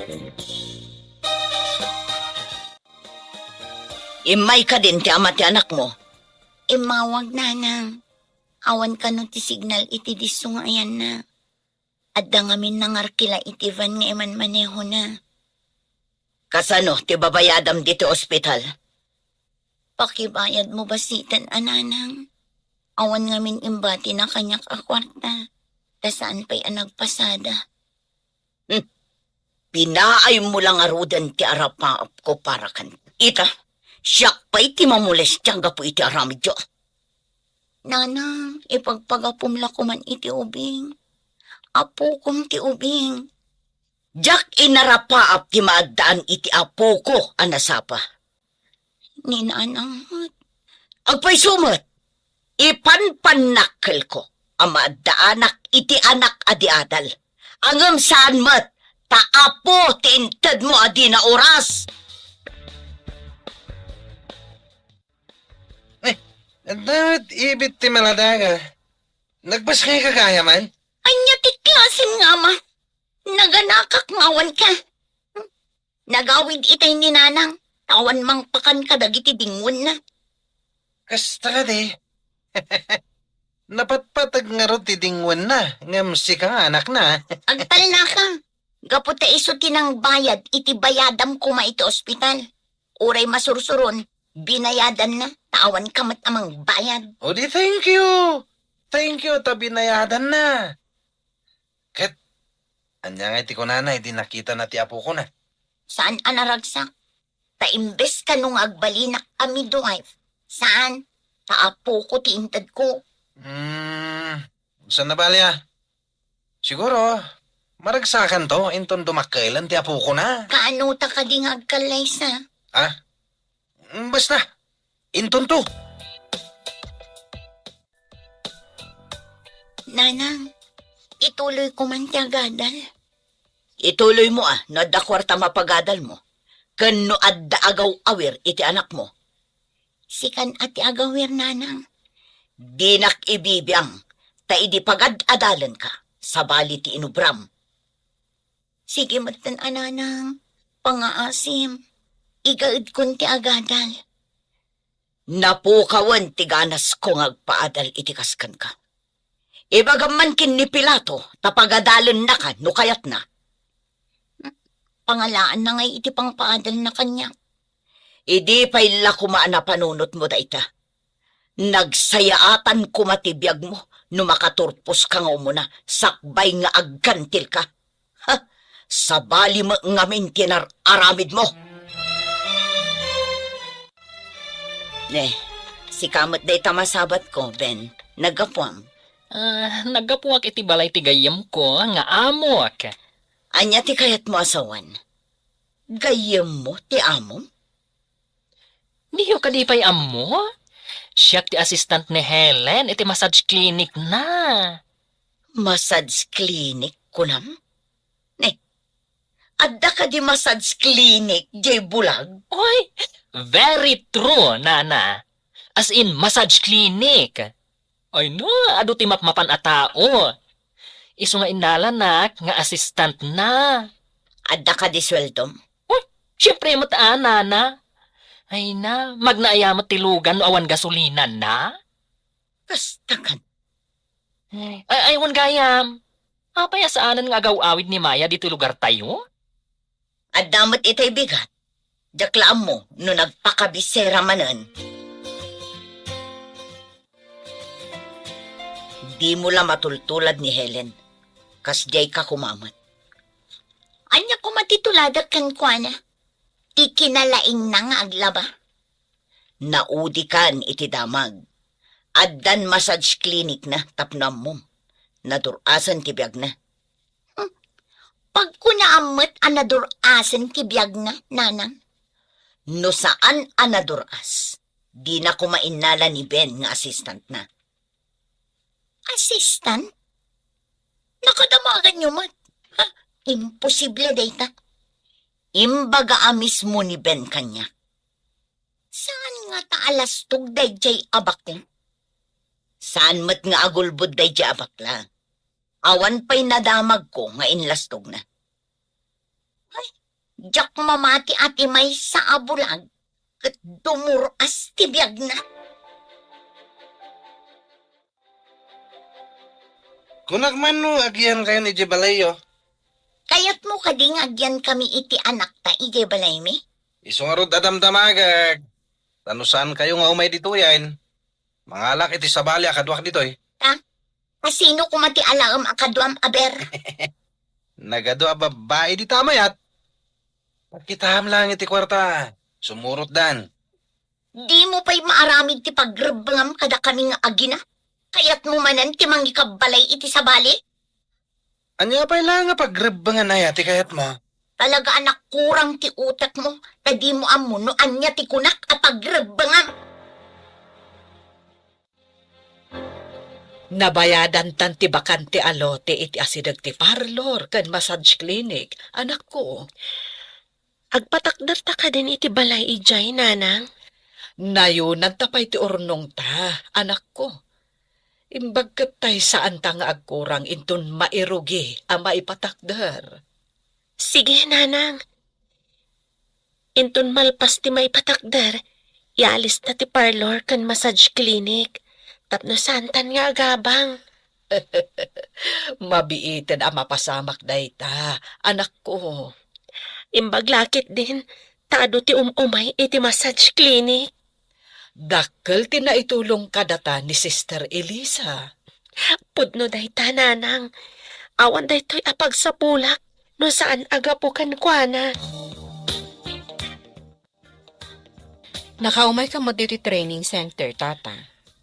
Imay ka din ti ama ti anak mo. Imawag nanang. Awan ka no ti signal iti disong ayan na. Adda ngamin nangarkila iti van nga iman maneho na. Kasano ti babayadam dito ospital? Pakibayad mo basitan ananang. Awan ngamin imbati na kanyak akwarta. Tasaan pa'y anagpasada. Pinaay mo lang arudan ti arapaap ko para kan. Ita, siyak pa'y ti mamules tiyang gapo iti aramidyo. Nanang, ipagpagapumla ko man iti ubing. Apo kong ti ubing. Jak inarapaap ti maadaan iti apo ko anasapa. Ni nanang. Agpay sumot, ipanpanakkel ko. Ama daanak iti anak adi adal. Angam saan mat, taapo tinted mo adi na oras. Dapat ibit ti maladaga. Nagbas kayo kagaya man? Anya ti klasim nga ma. Naganakak ngawan ka. Nagawid itay ni nanang. Tawan mang pakan ka dagiti dingon na. Kas talade. Napatpatag nga ro ti dingwan na. Ngamsi ka nga anak na. Agtal na ka. Gaputa iso tinang bayad iti bayadam ko ma iti ospital. Uray masursuron. Binayadan na, tawan ka mat amang bayad. O di thank you. Thank you, tabinayadan na. Kat, anya nga iti ko nanay, di nakita na ti apo ko na. Saan anaragsak? Taimbes ka nung agbalinak kami wife. Saan? Taapo ko ti intad ko. Saan na balya? Siguro, maragsakan to, inton dumakailan ti apo ko na. Kaano ta ka di nga agkalay sa? Ah? Basta, inton to. Nanang, ituloy ko man ti agadal. Ituloy mo nadda kwarta mapagadal mo. Kano adda agaw awir iti anak mo. Sikan ati agawir, nanang. Dinak ibibiyang, ta idi pagad-adalan ka, sa bali ti inubram. Sige matan ananang, pangaasim. Igaid kun ti agadal. Napukawan ti ganas ko ngagpaadal iti kaskan ka. Ibagaman kin ni Pilato, tapagadalan na ka, no kayat na. Pangalaan na ngay iti pangpaadal na kanya. Idi pa'y lakumaan na panunot mo da ita. Nagsayaatan kumatibiyag mo, no makaturpos ka nga umuna, sakbay nga aggantil ka. Ha? Sa bali mo ngamin aramid mo. Si kamot da ita masabat ko, Ben. Nagapuam. Nagapuak iti balay ti gayam ko, nga amok. Anya ti kayat mo asawan? Gayam mo ti amom? Diyo kadipay amo? Siya ti assistant ni Helen, iti massage clinic na. Massage clinic kunam? Adda ka di massage clinic, jay bulag? Oy, very true, nana. As in, massage clinic. Ay no, ado ti mapmapan a tao. Iso nga inalanak, nga assistant na. Adda ka di sweldom? Uy, siyempre mo taan, nana. Ay na, magnaayamot ti lugan no awan gasolina na. Kastakan. Ay, wan gayam. Apaya saanan nga agaw-awid ni Maya dito lugar tayo? Adamot itay bigat. Jaklaan mo, no nagpakabisera manan. Di mo lang matultulad ni Helen. Kas jay ka kumamat. Anya ko matituladak kan kuana. Ti kinalaing na nga aglaba. Naudi kan iti damag. Addan massage clinic na tapnam mo. Nadurasan ti biyag na. Pag kunaamot anadurasan ti biyag na, nanang. No saan anaduras? Di na kumainala ni Ben nga assistant na. Assistant? Nakadamagan nyo mat. Ha? Imposible data. Imbaga mismo ni Ben kanya. Saan nga taalastog day jay abak na? Saan mat nga agulbod day jay abak la? Awan pa'y nadamag ko nga inlastog na. Ay, jak mamati ati may sa abulag. Kat dumuras tibiyag na. Kunagman no, agyan kayo ni Jebalayo. Kayat mo kading agyan kami iti anak ta ije balay mi? Isungarod adamdamagag. Tanusan kayo nga umay dito yan. Mangalak iti sabali akadwak dito eh. Kasino kumati alam akaduam aber? Nagado a babae di tamayat. Pagkitaham lang iti kwarta. Sumurot dan. Di mo pa'y maaramid ti pagrebangam kada kami nga agina? Kayat mo manan ti mangikabalay iti sabali? Anya pa'y lang nga pagrebangan na yati kayat mo. Talaga anak kurang ti utak mo. Tadi mo amo no anya ti kunak a pagrebangam. Nabayadan tan ti bakante alote iti asidag ti parlor kan massage clinic. Anak ko. Agpatakder ta ka din iti balay ijay, nanang. Nayunan tapay ti urnong ta, anak ko. Imbagkat tay saan ta nga agkurang inton mairugi a maipatakder. Sige, nanang. Inton malpas ti may patakder, ialis na ti parlor kan massage clinic. Tapno santan nga agabang. Mabiitin a mapasamak dayta, anak ko. Imbaglakit din, tado ti umay iti massage clinic. Dakkel ti naitulong kadata ni Sister Elisa. Pudno dayta, nanang. Awan daytoy apagsapulak no saan aga po kankwana. Nakaumay ka mo dito training center, tata.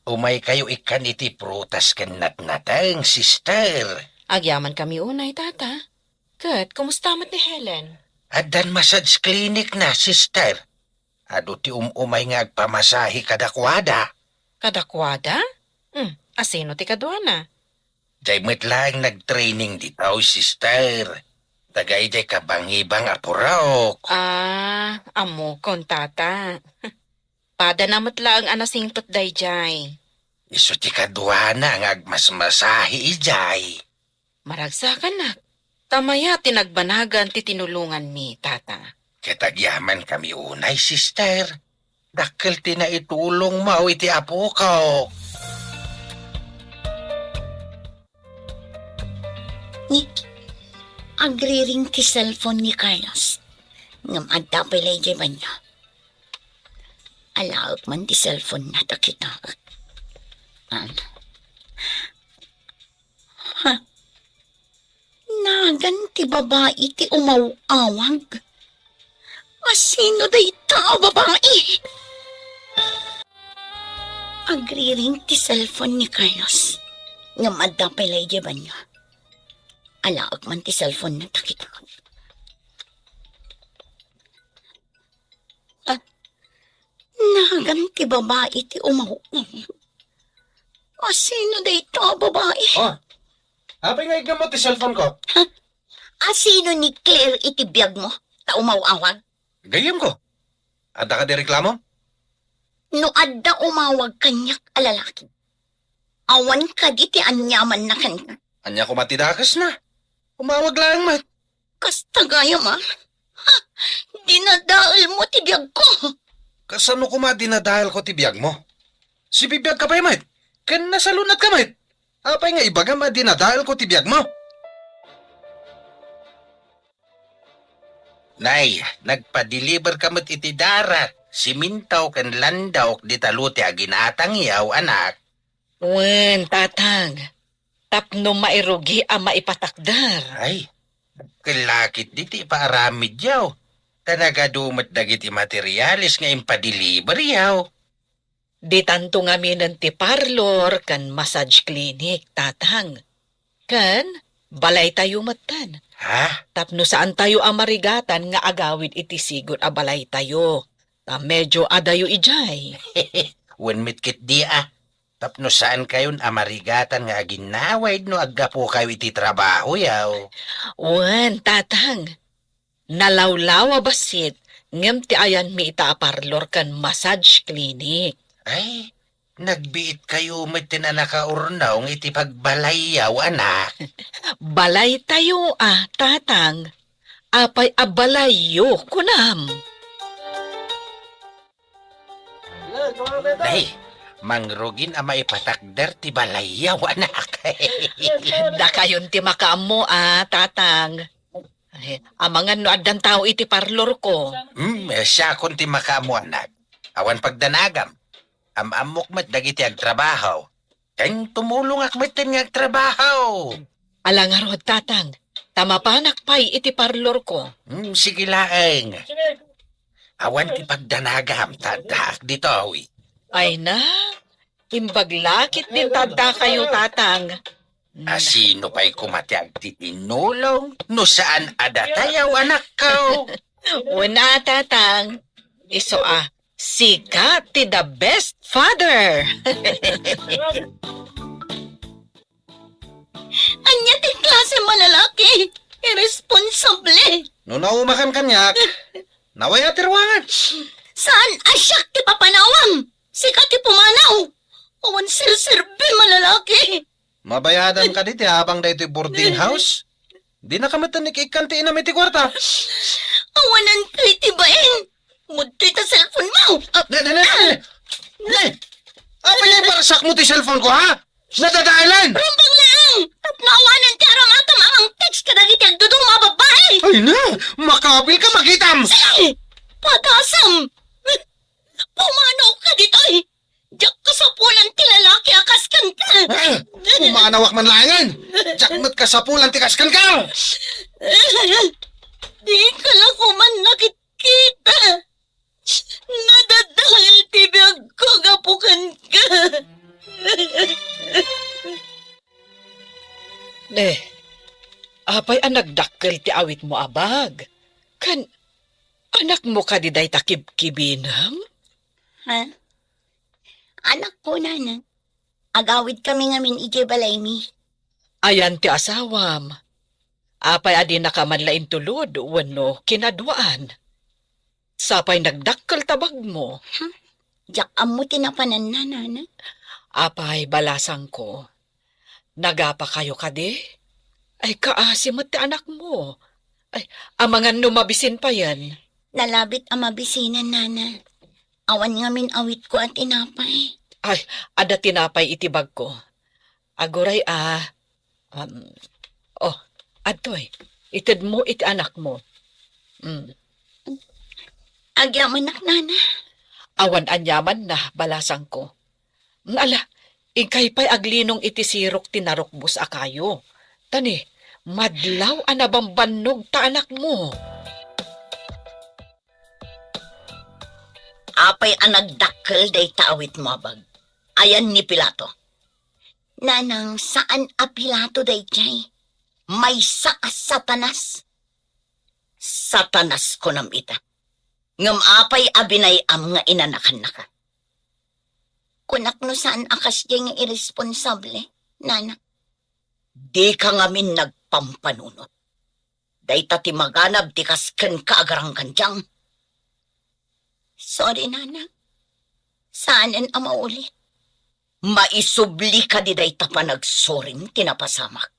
Umay kayo ikan iti prutas ken natnatang, sister. Agyaman kami unay, tata. Kat, kumusta mat ni Helen? Adan massage clinic na, sister. Ado ti umay nga agpamasahi kadakwada. Kadakwada? Asino ti kadwana? Jay met lang nag-training ditaw, sister. Tagay jay kabangibang apuraok. Amo kon, tata. Pada namat lang anasingtot day jay. Iso ti kadwana nga agmasmasahi ijay. Maragsakan na. Tamaya tinagbanagan ti tinulungan mi, tata. Katagyaman kami unay, sister. Dakkel ti na itulong mo iti apo ko. Agriring ti cellphone ni Carlos. Ngam adda pala ba niya? Alaog man ti cellphone na takita. Nagan ti babae ti umawawag. Asino day tao babae? Agriring ti cellphone ni Carlos. Ngam adda pala ba niya? Alaog man ti cellphone na takita. Nagan ti babae ti umawag. Asino day tao babae? Oh, apay nga igamot ti cellphone ko. Asino ni Claire iti biyag mo? Ta umawawag? Gayem ko. Ada ka di reklamo? No adda umawag kanyak alalaki. Awan ka di ti anyaman na kanya. Anya ko matidakas na. Umawag lang, mat. Kasta gaya ma. Ha, dinadaal mo ti biyag ko. Kasano ko madinadahal ko ti biyag mo? Si bibiyag ka pa, mat. Kan nasa lunat ka, mat. Apay nga ibaga madinadahal ko ti biyag mo. Nay, nagpa-deliver kamot iti darat. Simintaw ken landaw di taluti aginatang yaw, anak. Wen, tatang. Tapno mairugi ang maipatakdar. Ay, kalakit diti paaramid yaw. Tanagadumat dagiti materialis nga impa-deliver yaw. Di tanto nga minan ti parlor kan massage clinic, tatang. Kan, balay tayo matan. Ha? Tapno saan tayo ang marigatan nga agawid iti sigod a balay tayo. Ta medyo adayo ijay. Wen mitkit di Tapno saan kayon amarigatan nga aginawid no aggapo kayo iti trabaho yaw. Wen, tatang. Nalawlawa basit ngem ti ayan mi ita a parlor kan massage clinic. Ay, nagbiit kayo met tinanakaurnaw ng iti pagbalay yaw, anak. Balay tayo tatang. Apay abalayo kunam. Day, mangrugin ang maipatakder ti balay yaw, anak. Da kayon ti makaamo tatang. Ang mga noadan tao iti parlor ko. Siya kon ti makamo, anak. Awan pagdanagam. Amok met dagiti agtrabaho. Kang tumulong akmet nga agtrabaho. Alangarod, tatang. Tamapanak pa'y iti parlor ko. Sige laeng. Awan ti pagdanagam, tadak dito, awi. Ay na, imbaglakit din tada kayo, tatang. Sino pa'y kumatiag ti tinulong? No saan adatayaw, anak ko? Una, tatang. Iso sikat ti the best father. Anya ti klase malalaki. Irresponsable. No naumakan kanyak, naway atirwangan. Saan asyak ti papanawam? Sikat ti pumanaw. Awan sir-sirbe malalaki. Mabayadan ka diti habang dito boarding house. Di na kamatanik ikanti inam iti kwarta. Awanan kay tibain. Mudoy ta cellphone mo. Apa yung parasak mo ti cellphone ko, ha? Nadadahilan! Rumbang lang. Tapnawanan ti aramatam amang text ka dagiti agdudong mga babae. Ay na! Makabil ka magitam! Sige! Patasam! Pumanaw ka dito eh! Diyak ka sa pulang ti lalaki akaskan ka! Umanawak man langan! Jakmat ka sa pulang tikaskan ka! Di ka lang ko man nakikita! Nadadahil ti biyag ko gapukan ka! Apay ang nagdakkel ti awit mo abag. Kan, anak mo ka di day takib-kibinam? Ha? Anak ko, nanang. Agawid kami ngamin ije balay mi. Ayan ti asawam. Apay adi nakamanlain tulod, wano kinadwaan. Sapay nagdakkel tabag mo. Diyak amo tinapanan na, nanang. Apay balasang ko. Nagapa kayo kadi? Ay kaasim at ti anak mo. Ay, amangan numabisin pa yan. Nalabit ang mabisinan, nana. Awan ngamin awit ko at inapay. Ay, ada tinapay itibag ko. Aguray adoy, itid mo iti anak mo. Agyaman nak, nana. Awan anyaman na, balasang ko. Ala, ikay pa'y aglinong iti sirok tinarokbus akayo. Tani, madlaw anabambanog ta anak mo. Apay ang nagdakkel day taawit mo abag. Ayan ni Pilato. Nanang, saan a Pilato day jay? May sakas satanas. Satanas ko nam ita. Ngam apay abinay am nga inanakan na ka. Kunak no saan akas jay nga irresponsable, nana. Di ka ngamin nagpampanunot. Day tati maganab ti kasken ka agarang kanjang. Sorry, nana. Saanan ang maulit? Maisubli ka di day tapa nagsoring tinapasamak.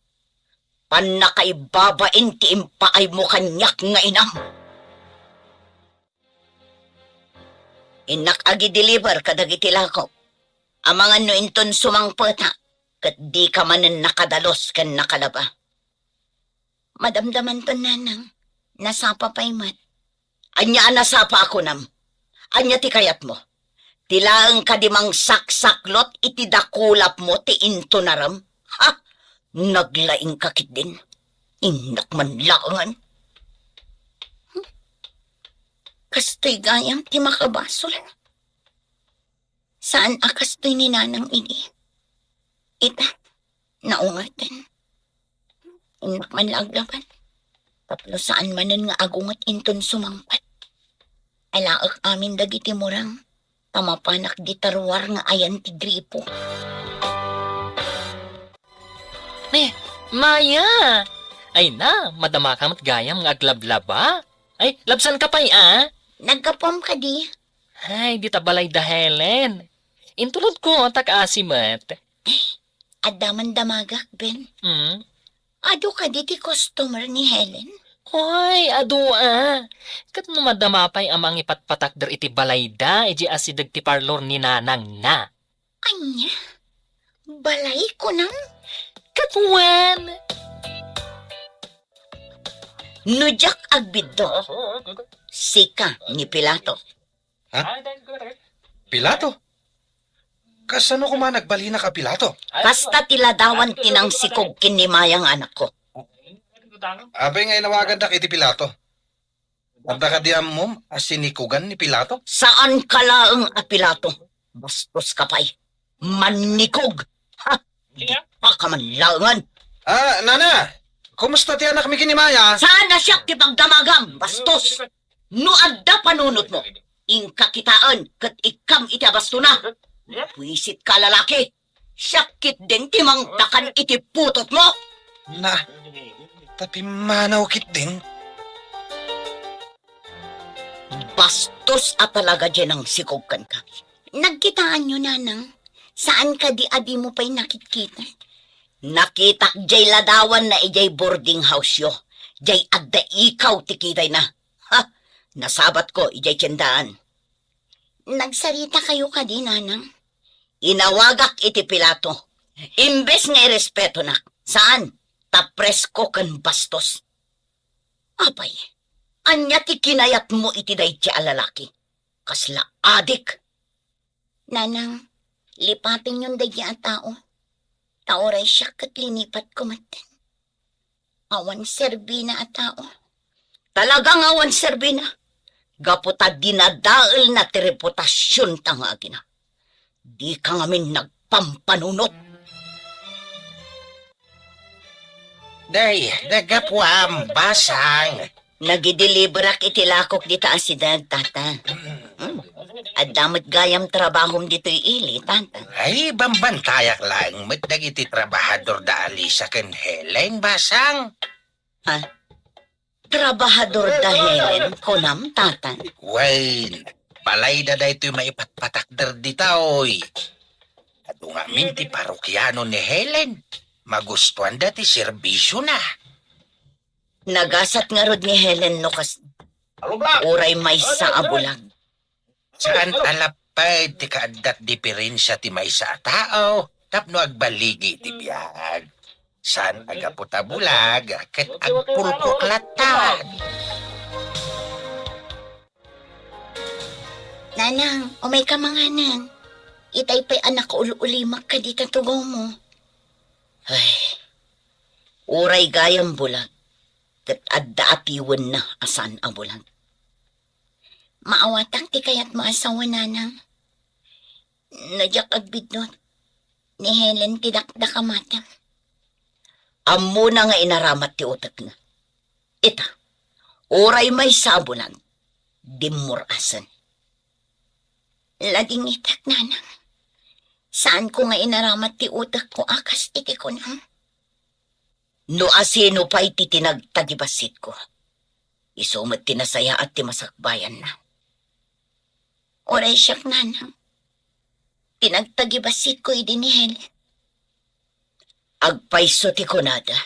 Panakaibabain ti impaay mo kanyak nga inam. Inak agi deliver kadagiti lako. Amangan no inton sumangpeta. Kat di ka manen nakadalos kan nakalaba. Madamdaman to, nanang. Nasapa pa'y mat. Anya nasapa ako nam. Anya ti kayat mo. Tilaang kadimang saksaklot iti dakulap mo ti into naram. Ha? Naglaing kakit din. Inak man laangan. Kastoy gayang ti makabasol. Saan akastoy ni nanang ini? Ita, naungatan. Inak man laglaban. Taplo saan manen nga agungat inton sumangpat. Alaak amin dagiti murang. Tamapanak di tarwar nga ayan ti gripo. Maya! Ay na, madama ka mat gayam nga aglablaba. Ay, labsan ka pa'y Nagkapom ka di. Ay, di tabalay da Helen. Intulod ko ang tak-asimat. Adaman damagak, Ben. Hmm? Ado ka di ti customer ni Helen. Hoy, ado Kat no madama pa'y amang ipatpatak der iti balay da, iji asidag ti parlor ni nanang na. Anya? Balay ko nang? Katwan! Nujak agbiddo. Sika ni Pilato. Pilato? Kasano ko man nagbalina ka, Pilato? Kasta tiladawan tinang sikog kinimayang anak ko. Abay nga inawagan na iti Pilato. Anda ka di amom asinikugan ni Pilato? Saan ka laang a Pilato? Bastos ka pa'y. Manikog. Ha? Di pa ka man laangan. Nana! Kumusta ti anak mi kinimaya? Sana siya kipagdamagam, bastos. No adda panunot mo. Ingkakitaan kat ikam iti abasto na. Puisit ka lalaki. Sakit din timang takan iti putot mo. Na, tapi manaw kit din. Bastos at talaga dyan ang sikogkan ka. Nagkitaan nyo, nanang. Saan ka di adi mo pa'y nakikita? Nakitak jay ladawan na ijay boarding house yo. Jay adda ikaw tikitay na. Ha? Nasabat ko ijay tiyandaan. Nagsarita kayo ka di, nanang. Inawagak iti Pilato. Imbes nga irespeto na. Saan? Tapresko kan bastos. Apay, anya ti kinayat mo iti day ti alalaki. Kasla adik, Nanang, lipatin yung dagya tao. Taoray siya kat linipat ko matin. Awan serbina at tao. Talagang awan serbina. Gaputa dinadaal na ti reputasyon tangagi na. Di ka ngamin nagpampanunot. Day, nagapwam, basang. Nagideliberak itilakok dita asidag, tata. At damot gayam trabahom dito'y ili, tata. Ay, bambantayak lang. Matnagiti trabahador da Alisa ken Helen, basang. Ha? Trabahador da Helen, kunam, tata. Wain, balay da ito'y maipatpatakder ditaoy. At ungamin ti parokyano ni Helen. Magustuhan dati serbisyo na. Nagasat nga rod ni Helen no kas uray may sa abulag. Saan alapay ti kaadat diferensya ti may sa tao, tapno agbaligi ti biyag. Saan agaputa bulag, ket agpulkoklatad. Nanang, umay ka manganan. Itay pa'y anak ko ulimak ka di tatugaw mo. Ay, uray gayam bulag. Ket adda atiwan na asan abulag. Maawatak ti kayat mo asawa nanang. Nadyak agbidnot. Ni Helen tidakda ka mata. Ammo na nga inaramat ti utak na. Ita, uray may sabulan, dimurasan. Lading itak nanang. Saan ko nga inaramat ti utak ko akas iti ko nang? No asino pa iti tinagtagibasit ko. Isumat tinasaya at timasakbayan na. Oray siyak nanang. Tinagtagibasit ko idi ni Helen. Agpaiso ti kunada.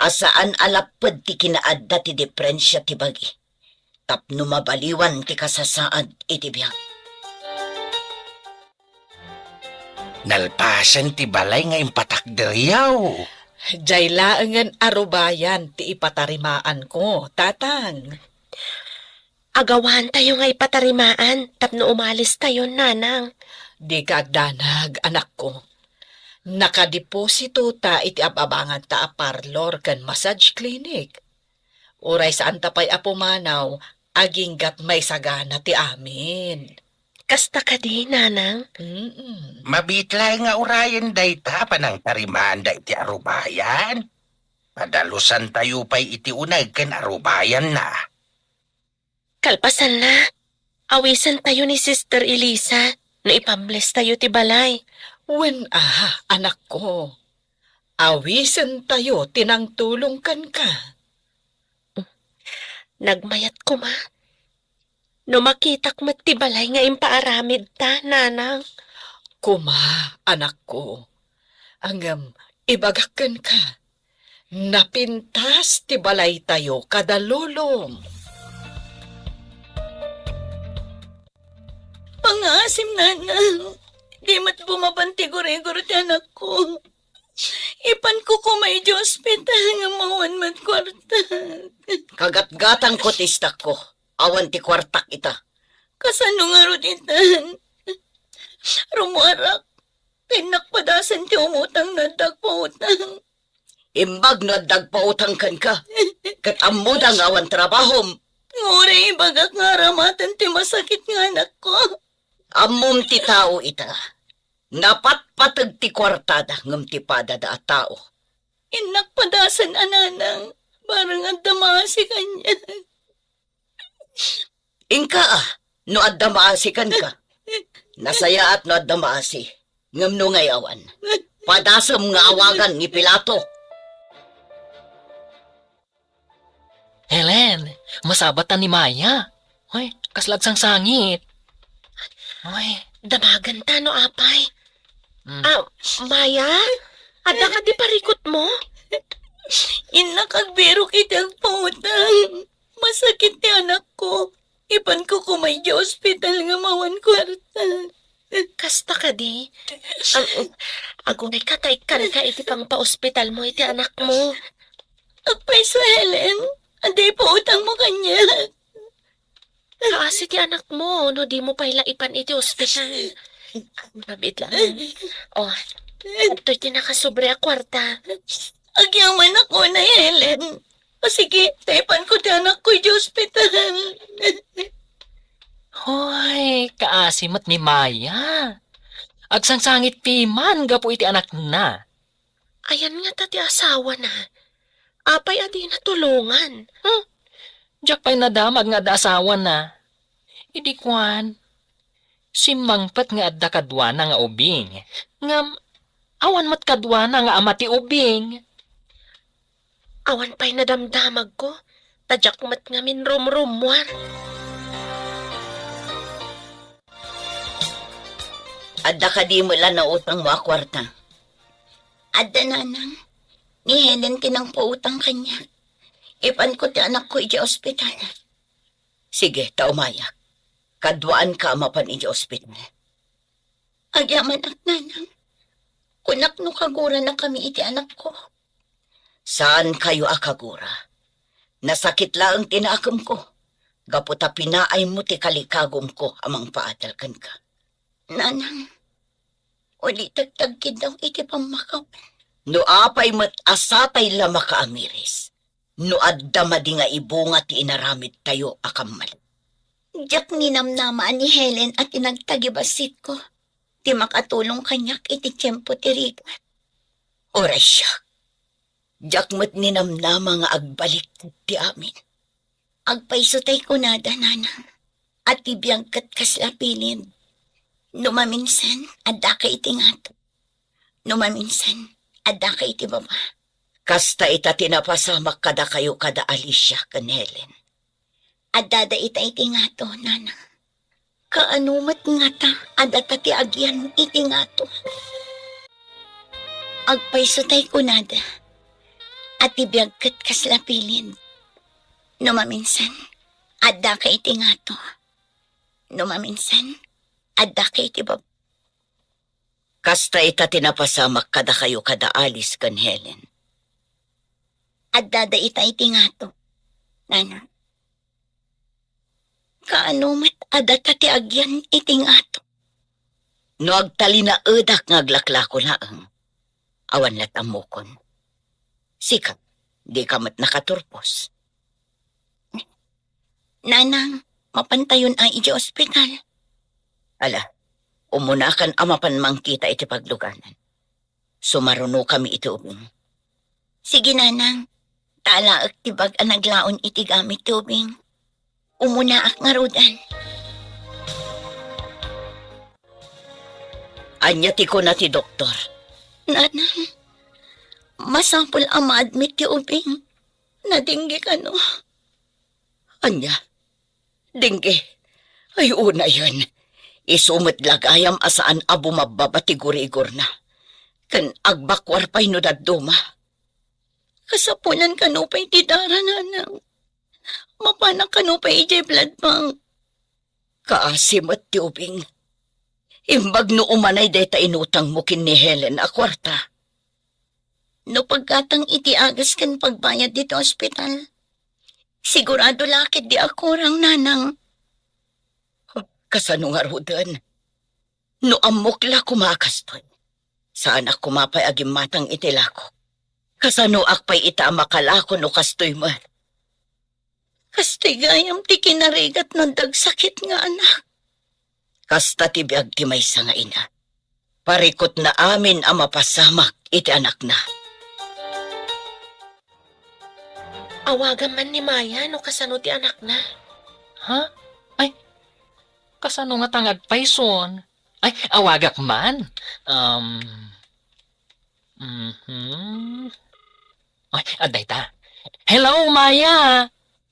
Asaan alapad ti kinaadda ti diferensya ti bagi. Tapno mabaliwan ti kasasaad iti biyag. Nalpasan ti balay nga impatakderyaw. Jay laangan arubayan ti ipatarimaan ko, tatang. Agawan tayo nga ipatarimaan, tapno umalis tayo, nanang. Di ka agdanag, anak ko. Nakadeposito ta iti ababangan ta a parlor kan massage clinic. Uray saan ta pa'y apumanaw, aginggat may sagana ti amin. Kasta ka di, nanang. Mabitlay nga urayan dayta panang tarimaan da iti arubayan. Padalusan tayo pa'y iti unag ken arubayan na. Kalpasan na. Awisan tayo ni Sister Elisa na ipambles tayo ti balay. Wen anak ko. Awisan tayo, tinangtulong kan ka. Nagmayat ko, ma. No makitak mat ti balay nga impaaramid ta, nanang. Kuma, anak ko. Angam, ibagakan ka. Napintas ti balay tayo kadalulong. Pangasim, nanang. Di mat bumabanti gore-gore ti anak ko. Ipan ko kumay di ospital nga mawan mat kwarta. Kagat-gatang ko tistak ko. Awan ti kwartak ita. Kasano nga roditan? Rumuarak. Pinakpadasan ti umutang na dagpautang. Imbag na dagpautang kan ka. Katammo da nga awan trabahom. Nguri ibagak nga ramatan ti masakit nga anak ko. Amom ti tao ita. Napatpatag ti kwartada ngam ti padada at tao. Inakpadasan ananang. Barang ang damasi kanya. Ingka no addamaasikan ka. Nasaya at no addamaasi. Ngam no ngay awan. Padasam nga awagan ni Pilato. Helen, masabatan ni Maya. Hoy, kaslagsang sangit. Hoy, Damagan ta, no, apay. Maya? Ada ka di parikot mo? Inakagbiro kitang pautang. Masakit ti anak ko. Ipan ko kumay di ospital nga mawan kwarta. Kasta ka di. Agunay ka taikan ka iti pang pa-ospital mo iti anak mo. Agpay sa Helen. Anday pautang mo kanya. Kaasi ti anak mo, no di mo pailaipan iti ospital. Mabit lang. Oh, ito'y tinakasobre a kwarta. Agyaman ako na, Helen. O sige, taipan ko di anak ko di ospital. Hoy, kaasimat ni Maya. Agsangsangit piman, gapo iti anak na. Ayan nga tati asawa na. Apay adi na tulungan. Diyak pa'y nadamag nga adda asawa na. Idi kwan, si mangpat nga adda kadwana nga ubing. Ngam, awan mat kadwana nga amati ubing. Awan pa'y nadamdamag ko. Tadyak mat nga min rum-rumwar. Adda ka di mo lang na utang mo a kwarta. Adda nanang, ni Helen tinang pautang kanya. Ipan ko ti anak ko iti ospital. Sige, taumaya. Kadwaan ka mapan iti ospital. Agyaman ak nanang. Kunak no kagura na kami iti anak ko. Saan kayo akagura? Nasakit lang tinakam ko. Gaputa pinaay mo ti kalikagom ko amang paadalkan ka. Nanang, uli tagtagkid daw iti pamakaw. No apay mat asatay lama ka amiris. No adda madi nga ibunga ti inaramid tayo akamal. Diyak ninamnamaan ni Helen at tinagtagibasit ko. Ti makatulong kanyak iti tiyempo ti rigat. Oray siya. Diyak mat ninamnama nga agbalik ti amin. Agpaisutay ko nada, nanang. At tibiyagkat kaslapilin. Numaminsan, adda ka iti ngato. Numaminsan, adda ka iti baba. Kasta ita tinapasamak kada kayo kada Alicia kan Helen. Adda da ita iti ngato, nanang. Kaanumat nga ta, adda ta ti agyan iti ngato. Agpaisutay ko nada. At tibiyagkat kaslapilin. Numaminsan, adda ka iti ngato. Numaminsan, adda ka iti baba. Kasta ita tinapasamak kada kayo kada Alice kan Helen. Adda da ita iti ngato, nanang. Kaanumat adda ta ti agyan iti ngato. No agtali na edak nga aglaklako na ang awan latamukon. Sikap, di ka mat nakaturpos. Nanang, mapantayon ay iti ospital. Ala, umunakan amapan mangkita iti pagluganan. Sumaruno kami iti ubing. Sige, nanang. Talaak tibag ang naglaon iti gamit tubing. Umunaak nga rudan. Anya ti ko na ti doktor. Nanang, masapul ang ma-admit ti ubing. Nadinggi ka no. Anya, dingge. Ay una yun. Isumit lagayam asaan abo mababati-gurigor na. Kan agbakwar pa'y no daduma. Kasapunan ka no pa'y tidara, nanang. Mapanak ka no pa'y ijay blood bank. Kaasim at tubing. Imbag no umanay deta inutang mo kin ni Helen a kwarta. No pagkatang iti agas kan pagbayad dito ospital. Sigurado lakit di ako rang nanang. Kasano nga rudan? No amokla kumakastoy. Saan ak kumapay agim matang itilako. Kasano akpay ita makalako no kastoy man. Kastoy gayam ti kinarigat ng dagsakit nga anak. Kasta ti biag ti maysa nga ina. Parikot na amin ang mapasamak iti anak na. Awagan man ni Maya no kasano ti anak na. Ha? Ay, kasano nga tangag payson? Ay, awagak man. Ay, aday ta. Hello, Maya!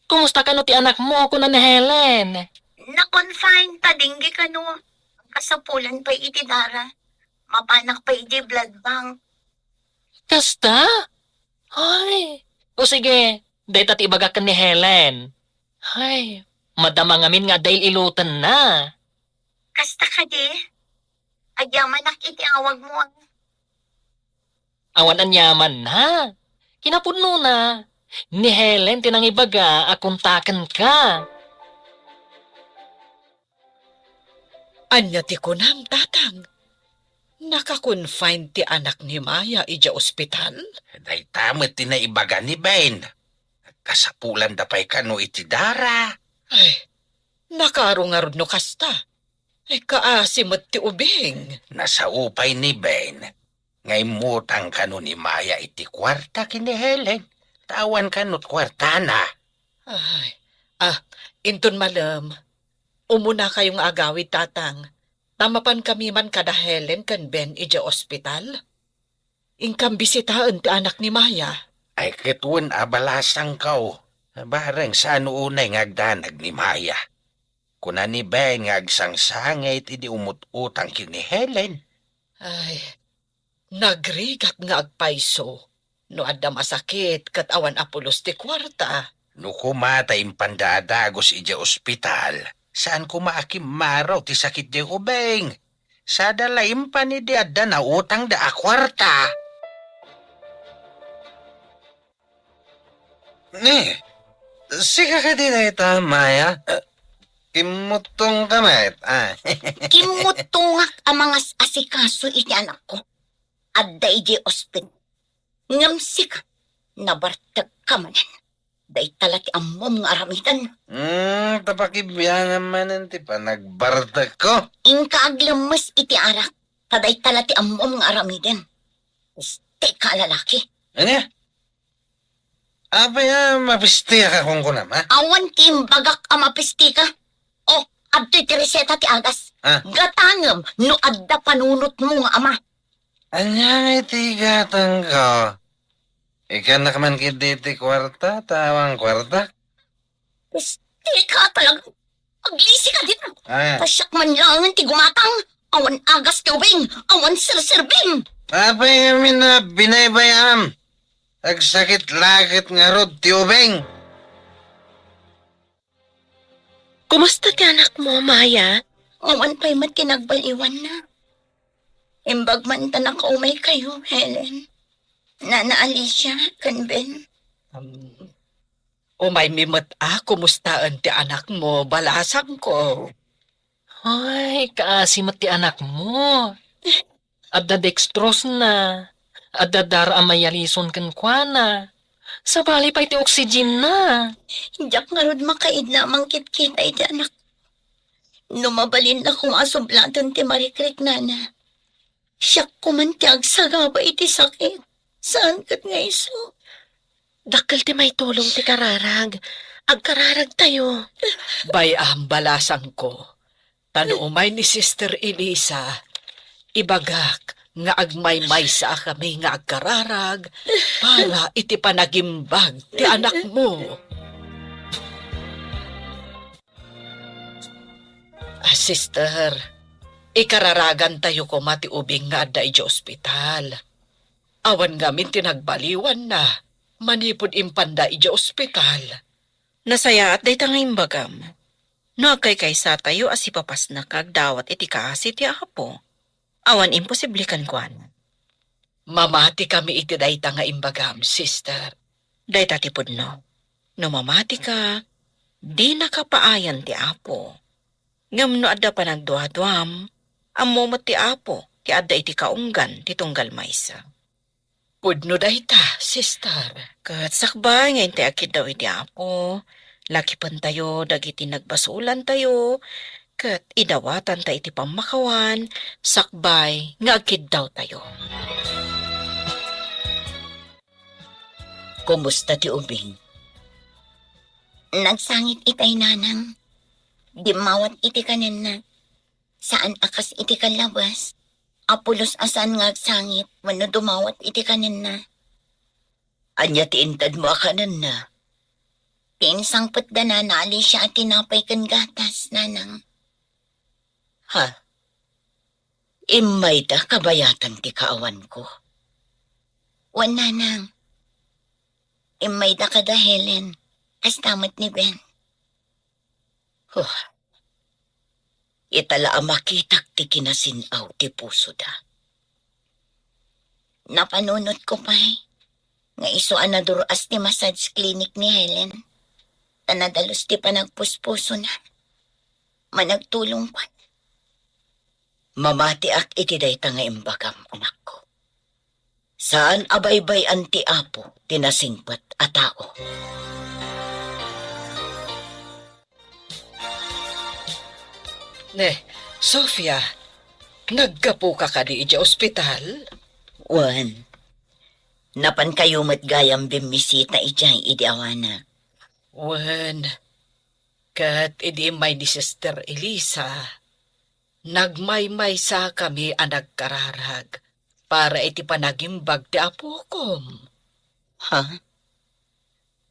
Kumusta ka no ti anak mo kunan ni Helen? Na-confine ta dinggi ka no. Kasapulan pa iti dara. Mapanak pa iti blood bank. Kasta? Ay, o sige, dahil tati ibagak ka ni Helen. Ay, madama ngamin nga dahil ilutan na. Kasta ka di. Agyaman nak iti awag mo. Awan anyaman na. Kinapuno na. Ni Helen tinangibaga akuntakan ka. Anya ti kunam, tatang. Naka-confine ti anak ni Maya ija ospital? Day tamat ti naibaga ni Ben. Kasapulan da pa'y kano iti dara. Ay, nakarungarod no kasta. Ay, kaasimot ti ubing. Nasa upay ni Ben. Ngay mutang kano ni Maya iti kwarta kini Helen. Tawan kanot kwarta na. Ay, inton malam. Umuna kayong agawid, tatang. Tamapan kami man kada Helen kan Ben ija ospital. Ingkam bisitahan ti anak ni Maya. Ay kitun abalasang kao. Barang saan unay ngagdanag ni Maya. Kuna ni Ben ngagsangsangay ti di umut-utang kini Helen. Ay, nagrigat nga agpaiso. No adda masakit kat awan apulos ti kwarta. No kumata impandadagos ija ospital. Saan kumaakim maraw ti sakit di ubeng? Sa dalaim pa ni di adda na utang da akwarta. Ni, sika ka din na ita, Maya. Kimutong kamay. Kimutungak ang mga asikaso iti anak ko. Adda iti ospit. Ngamsik, nabartag ka manan. Day talati ang mom nga aramitan. Tapakibya naman ti pa nagbartag ko. Ingka aglamas iti arak. Taday talati ang mom nga aramitan. Este ka lalaki. Ano? Apa mapistiya ka kung kunam, ha? Awan timbagak ang mapisti ka. O, adto'y ti reseta ti agas. Gatangam, no adda panunot mo nga ama. Anya iti gatang ko. Ika na kaman kiti kwarta, tawang kwarta. Este ka talaga. Aglisi ka dito. Ah. Pasyak man lang ti gumatang. Awan agas ti ubing. Awan sirsirbing. Apa yung na binaybayam? Agsakit lakit nga rod ti ubeng. Kumusta ti anak mo, Maya? Awan pa'y mat kinagbaliwan na. Imbag man ta nakaumay kayo, Helen. Nana Alicia, kan Ben. Umay mimot kumustaan ti anak mo, balasang ko. Ay, kaasimot ti anak mo. Adda dextrose na. Adda dara amayalison kan kuana. Sabali pa iti oxygen na. Diyak nga rod makaid na mangkit-kita iti anak. Numabalin na kung asumplatan ti marikrik nana. Siyak kuman ti agsagaba iti sakit. Saan kat nga iso? Dakkel ti may tulong ti kararag. Agkararag tayo. Bayam balasang ko. Tano umay ni Sister Elisa. Ibagak nga agmay-may sa kami nga agkararag para iti panagimbag ti anak mo. Sister, ikararagan tayo ko mati ubing nga adda iti ospital. Awan gamin tinagbaliwan na. Manipod impanda iti ospital. Nasaya at day tanging bagam. No kay sa tayo as ipapas na kagdawat iti kaasi ti apo. Awan imposible kan kuan. Mamati kami iti dayta nga imbagam, sister. Day tatipod no. No mamati ka, di nakapaayan ti apo. Ngam no adda pa nagduwa-duwam, amomot ti apo, ti adda iti kaunggan, ti tunggal maysa. Pudno dayta, sister. Kat sakbay ngayon ti akid daw iti apo. Laki pan tayo, dagiti nagbasulan tayo. Kat idawatan ta iti pamakawan, sakbay nga akid daw tayo. Kumusta ti ubing? Nagsangit itay nanang. Di mawat iti kanin na. Saan akas iti kalabas? Apulos asan nga agsangit, wano dumawat iti kanin na. Anya ti intad mo akanan na. Pinsang putda na naali siya at tinapay kan gatas, nanang. Ha? Imay da kabayatan ti kaawan ko. Wan nanang. Imay da kada Helen, kastamat ni Ben. Huh. Itala ang makitak ti kinasinaw ti puso da. Napanunot ko pa'y. Nga isuan na duruas ti massage clinic ni Helen. Tanadalos ti panagpuspuso na. Managtulong pa. Mamati ak iti dayta nga imbagam, anak ko. Saan abaybay anti apo, tinasingpat a tao. Sofia, nagkapo ka di ija ospital? Wan, napan kayo matgayam bimisita ijay idi awana. Wan, kat idi may ni Sister Elisa. Nagmaymay sa kami ang nagkararag para iti panagimbag ti apokom. Ha?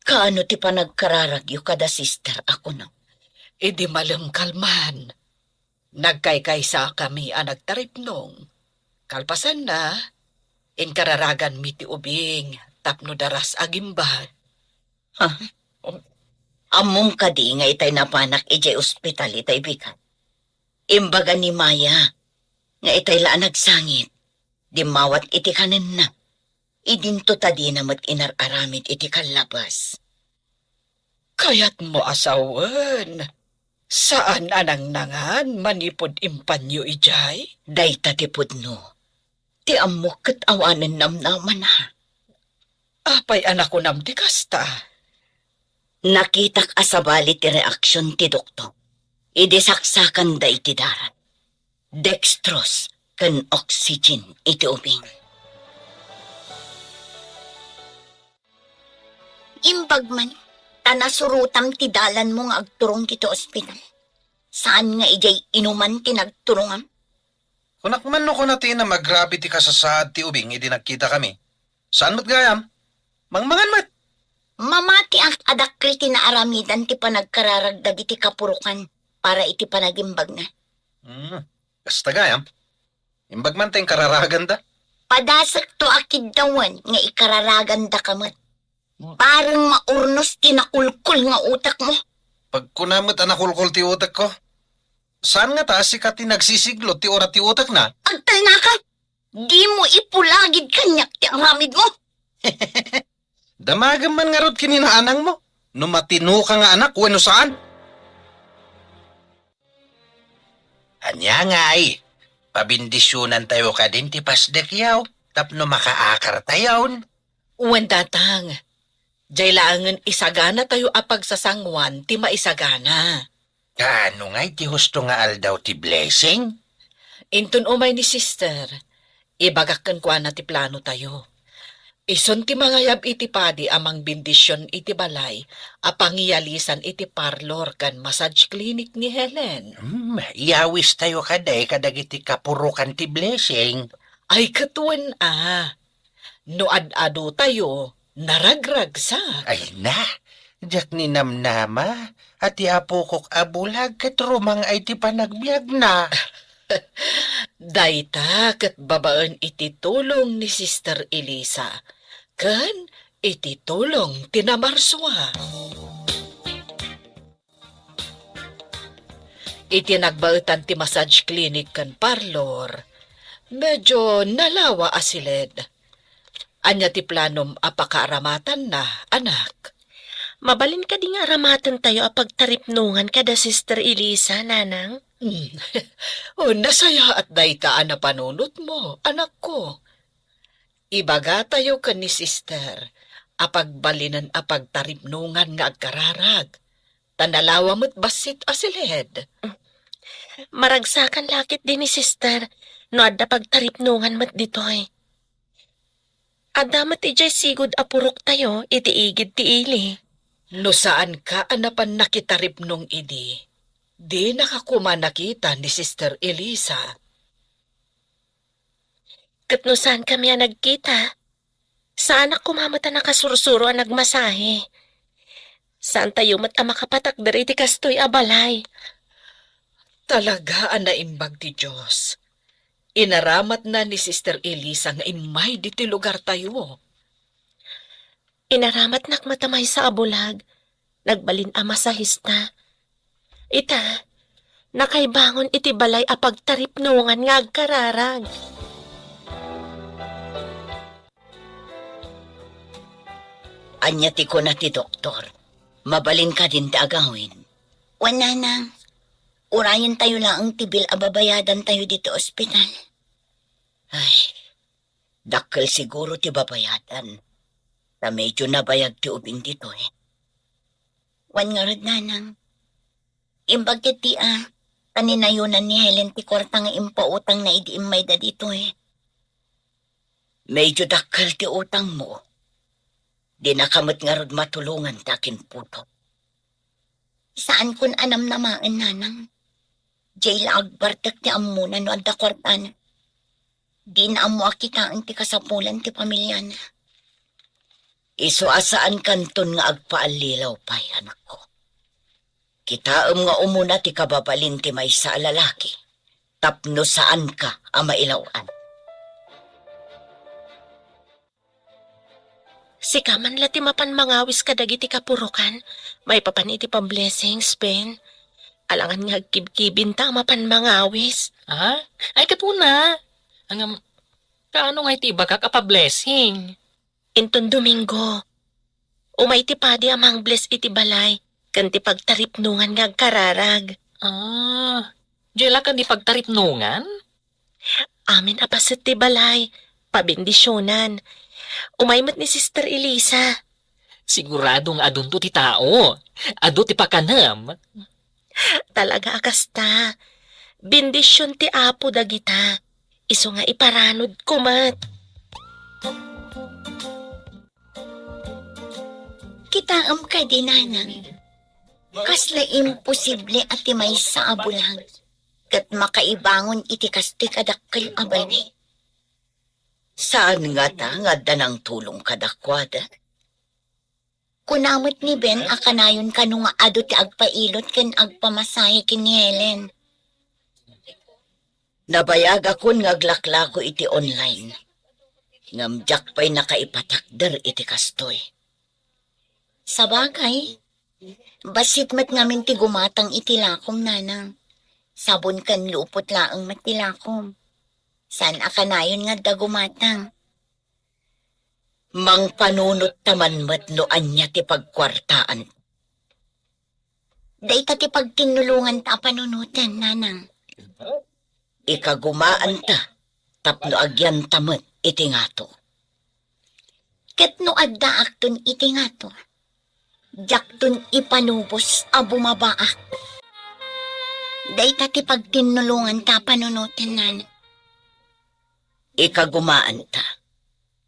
Kaano ti panagkararagyo kada sister ako na? Idi malam kalman. Nagkaykaysa kami ang nagtaripnong. Kalpasan na, inkararagan mi ti ubing, tapno daras agimbag. Ha? Amom ka di nga itay napanak ijay ospital itay bikat. Imbaga ni Maya, nga itay laan nagsangit. Di mawat iti kanan na. Idinto tadi na mat inararamid iti kalabas. Kayat mo asawan. Saan anang nangan manipod impanyo ijay? Dayta tipod no. Ti amok kat awanan namnaman ha. Apay anak ko nam ti kasta. Nakitak asabali ti reaksyon ti doktor. Idisaksakan da iti darat. Dextrose kan oxygen iti ubing. Imbagman, tanasurutam ti dalan mo nga agturong kito ospital. Saan nga ijay inuman ti nagturungan? Kunak man no kunatin na mag-grabe ti kasasaad ti ubing, idi nagkita kami. Saan mat gayam? Mangmangan mat. Mamati ang adakri ti naaramidan ti panagkararagdag iti kapurukan para iti panagimbag na. Basta gayam. Imbag man tayong kararagan da. Padasak to akid dawan nga ikararagan da kamat. Barang maurnos tinakulkul nga utak mo. Pag kunamot anakulkol ti utak ko, saan nga ta sikat ti nagsisiglo ti orat ti utak na? Agtal na ka! Di mo ipulagid kanyak ti aramid mo. Damagan man nga rod kininaanang mo. No matino ka nga anak, wano saan? Anya nga ay, pabindisyonan tayo ka din ti pasdekyaw, tapno makaakar tayon. Uwan datang. Jay laangan isagana tayo apag sasangwan ti maisagana. Kaano nga ti husto nga aldaw ti blessing? Intun umay ni sister, ibagakan kwa na ti plano tayo. Ison ti mangayab iti padi amang bindisyon iti balay, apangiyalisan iti parlor kan massage clinic ni Helen. Iawis tayo kaday kadag iti kapurukan ti blessing. Ay katuan no ad-ado tayo, naragragsak. Ay na, jak ni namnama, at iapo kok abulag kat rumang ay ti panagbiag na. Dayta kat babaan iti tulong ni Sister Elisa, kan iti tulong tinamarswa. Iti nagbautan ti massage clinic kan parlor, medyo nalawa asilid. Anya ti planom apakaaramatan na, anak. Mabalin ka di nga aramatan tayo apag taripnungan kada Sister Elisa, nanang. Nasaya at daytaan na panunot mo, anak ko. Ibaga tayo ka ni sister, apagbalinan apag taripnungan nga agkararag. Tanalawa mo't basit asilid. Maragsakan lakit din ni sister, no adda pagtaripnungan mat ditoy. Adamat ijay sigod apurok tayo, itiigid ti ili. No saan ka anapan nakitaripnong idi? Di nakakuma nakita ni Sister Elisa. Kat no saan kami nagkita? Saan ako mamata nakasursuro ang nagmasahe? Saan tayo mata makapatak dari ti kastoy abalay? Talaga ang naimbag ti Diyos. Inaramat na ni Sister Elisa nga imay di ti lugar tayo. Inaramat nakmatamay sa abulag, nagbalin ama sa hista. Ita, nakaibangon iti balay apag taripnungan nga agkararag. Anya ti ko na ti doktor. Mabalin ka din ti agawin. Wala nang. Urayan tayo lang ang tibil ababayadan tayo dito ospital. Ay, dakkel siguro ti babayadan. Ta medyo nabayag ti ubing dito eh. Wan nga rod nanang. Imbag ti kaninayunan ni Helen ti kwarta nga impautang na idiimay da dito eh. Medyo dakkel ti utang mo. Di nakamot nga rod matulungan takin puto. Saan kun anam namaan nanang? Jay la agbartak ti amunan no adda kwarta na. Di na amo akitaan ti kasapulan ti pamilya na. Iso asaan kanton nga agpaalilaw pa'y anak ko. Kitaam nga umuna ti kababalin ti may sa lalaki. Tapno saan ka ang mailawan. Si kaman lati mapan mangawis kadagiti kapurukan. May papan iti pa-blessings, Ben. Alangan nga kibkibin ta mapan mangawis. Ha? Ay kapuna. Ang kaano nga iti iba blessing. Inton Domingo. Umay ti padi amang bless iti balay. Kanti pagtaripnungan nga kararag. Diyala ka di pagtaripnungan? Amin apasit ti balay. Pabindisyonan. Umaymot ni Sister Elisa. Siguradong adun to ti tao. Ado ti pakanam. Talaga akasta. Bendisyon ti apo dagita. Iso nga iparanod kumat. Kitaam ka di nanang. Kasla imposible at may sa abulang. Kat makaibangon iti kasti kadakkel abay. Saan nga ta nga danang tulong kadakwada? Kunamot ni Ben akanayon kanu nga ado ti agpailot ken agpamasaya ken ni Helen. Nabayag akon nga aglaklako iti online. Ngamjak pa'y nakaipatakder iti kastoy. Sabagay, basit mat ngamin ti gumatang iti lakom nanang. Sabon kan lupot laang mat ti lakom. San akanayon nga da gumatang? Mang panunot taman mat no anya ti pagkwartaan. Day ta ti pagtinulungan ta panunutan nanang. Ikagumaan ta, tapno agyan tamat iti ngato. Ket no adda akton iti ngato. Jakton ipanubos a bumabaak. Day ta ti pagtinulungan ta panunutan nanang. Ikagumaan ta,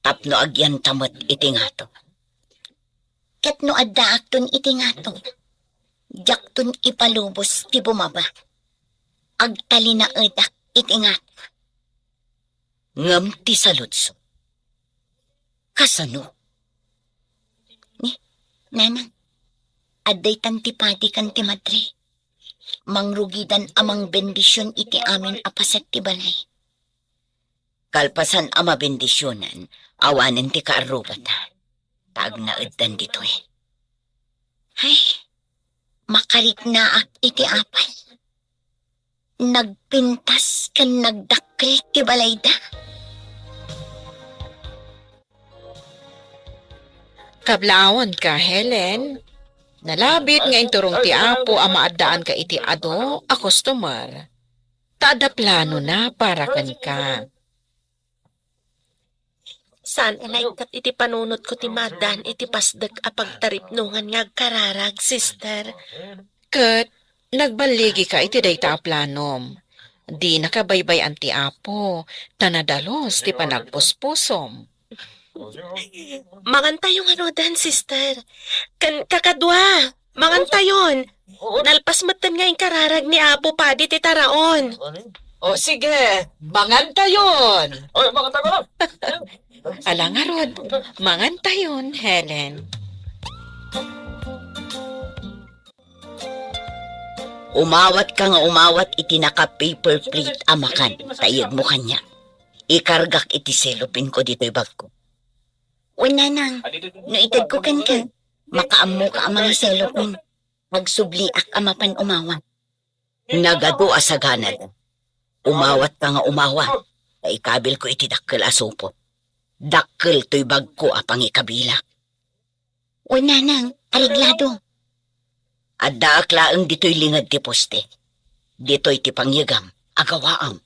tapno agyan tamat iti ngato. Ket no adda akton iti ngato. Jakton ipalubos ti bumaba. Agtali na edak iti ngato. Ngam ti saludso. Kasano? Nanang, adday tantipadi kan ti madre. Mangrugidan amang bendisyon iti amin apasat ti balay. Kalpasan ama bendisyonan, awanen ti kaarubata. Tag na eddan dito eh. Ay, makarik na ak iti apay. Nagpintas kan nagdakkel ti balay da. Kablaon ka, Helen. Nalabit nga inturong ti apo ang maadaan ka iti ado a customer. Taada plano na para kan ka. Saan kat iti panunot ko ti madan iti pasdag a pagtaripnungan nga kararag, sister. Kat, nagbaligi ka iti dayta a planom. Di nakabaybay ang ti apo, tanadalos ti panagpuspusom. Mangantayon ano dan, sister. Kakadwa, mangantayon. Nalpas matan nga yung kararag ni Apo Padi ti taraon. O sige, mangantayon. Ala nga rod, mangantayon, Helen. Umawat ka nga umawat iti naka-paper plate amakan. Tayag mo kanya. Ikargak iti selopin ko dito'y bag ko. Una nang, no itad ko kan ka. Makaammo ka ang mga selopin. Magsubliak amapan umawat. Nagado asaganad. Umawat ka nga umawat. Ikabil ko iti dakkel asupo. Dakkel to'y bag ko apang ikabilak. Una nang, ariglado. Adda aklaang dito'y lingad ti poste. Dito'y ti pangyagam, agawaam.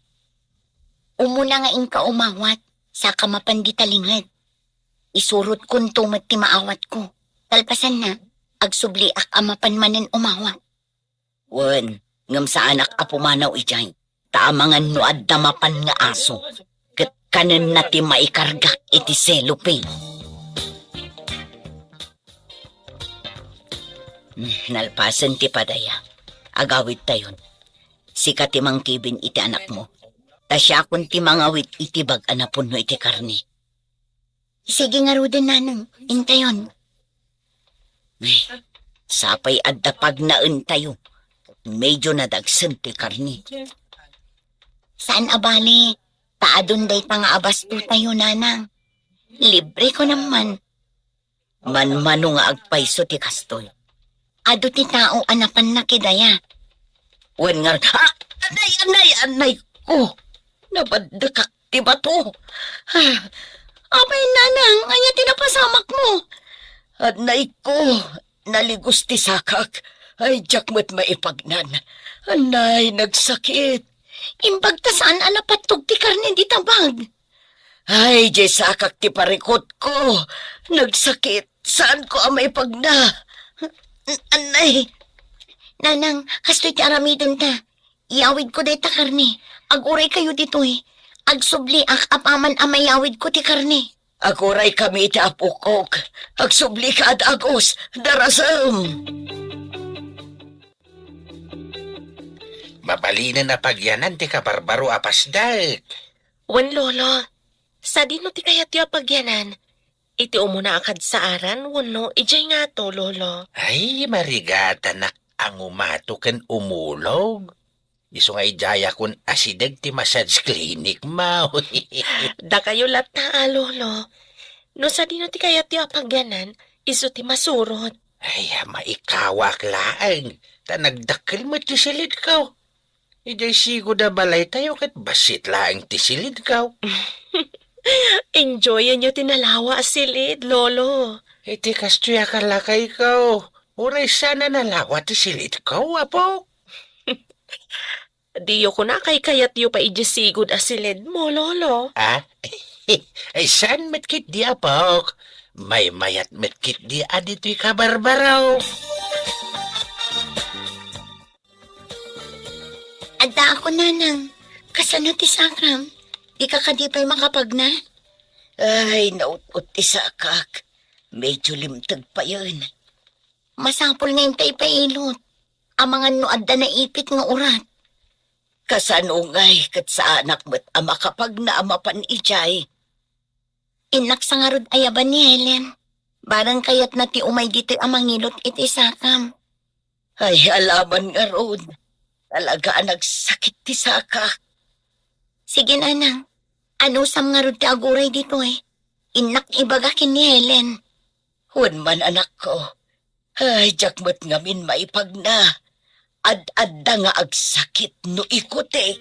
Umuna nga inka umawat, sa kamapan di talingad. Isurot kun tumat ti maawat ko. Talpasan na, agsubliak amapan manen umawat. Wen, ngam sa anak apumanaw ijay. Taamangan no adda mapan nga aso. Kat kanen na ti maikarga iti cellophane. Nalpasan ti padaya. Agawid tayon. Sika ti mangkibin iti anak mo. Tasya kun ti mangawit iti bag anapon no iti karni. Sige nga rudan nanang, intayon. Sapay adda pag naun tayo. Medyo nadagsan ti karni. Saan abali? Taadon day pa nga abasto tayo nanang. Libre ko naman. Manmano nga agpaiso ti kastoy. Ado ti tao anapan na kidaya. Wen nga, anay ko. Nabadakak ti bato. Abay nanang, anya tinapasamak mo. Anay ko, naligos ti sakak. Ay, jakmat maipagnan. Anay, nagsakit. Imbag ta saan anapatog ti karne di tabag. Ay, jay sakak ti parikot ko. Nagsakit. Saan ko ang maipagna? Anay. Nanang, kastoy ti aramidon ta. Iawid ko day ta karne. Aguray kayo dito eh. Agsubli ak apaman amayawid ko ti karne. Aguray kami ti apukok. Agsubli ka at agos. Darasam. Mabalinan na pagyanan ti kabarbaro apasdak. Wan lolo, sa dino ti kayat yu pagyanan. Iti umuna akad sa aran, wano, ijay nga to, lolo. Ay, marigata nak ang umato ken umulog. Iso nga ijaya kun asidag ti massage clinic mo. Da kayo lata, lolo. No sa dino ti kayat yu pagyanan, iso ti masurot. Ay, maikawak laang. Ta nagdakil mo ti silid ko. Ijay sigo da balay tayo kat basit laang ti silid ko. Enjoyan nyo tinalawa silid, lolo. Iti kastuya ka lakay ko. Uray sana nalawa ti silid ko, apo. Diyo ko na kay kayat yu pa ijasigod asilid mo, lolo. Ah? Ay, saan matkit di, apok? May mayat matkit di adito'y kabarbaraw. Adda ako nanang. Kasano ti sakram? Di ka kadipay makapagna. Ay, naut-ut ti sakak. Medyo limtag pa yun. Masapol ngayon tayo pailot. Amangan no adda na ipit nga urat. Kasanungay kat sa anak mo't ama kapag naamapan ijay. Inak sa nga rod ayaban ni Helen. Barang kayat na ti umay dito amangilot iti sakam. Ay, alaman nga roon. Talaga nagsakit ti sakak. Sige nanang. Ano sam nga rod ti aguray dito eh. Inak ibagakin ni Helen. Huwag man anak ko. Ay, jakmat ngamin maipagna. Ad-adda nga agsakit no ikote.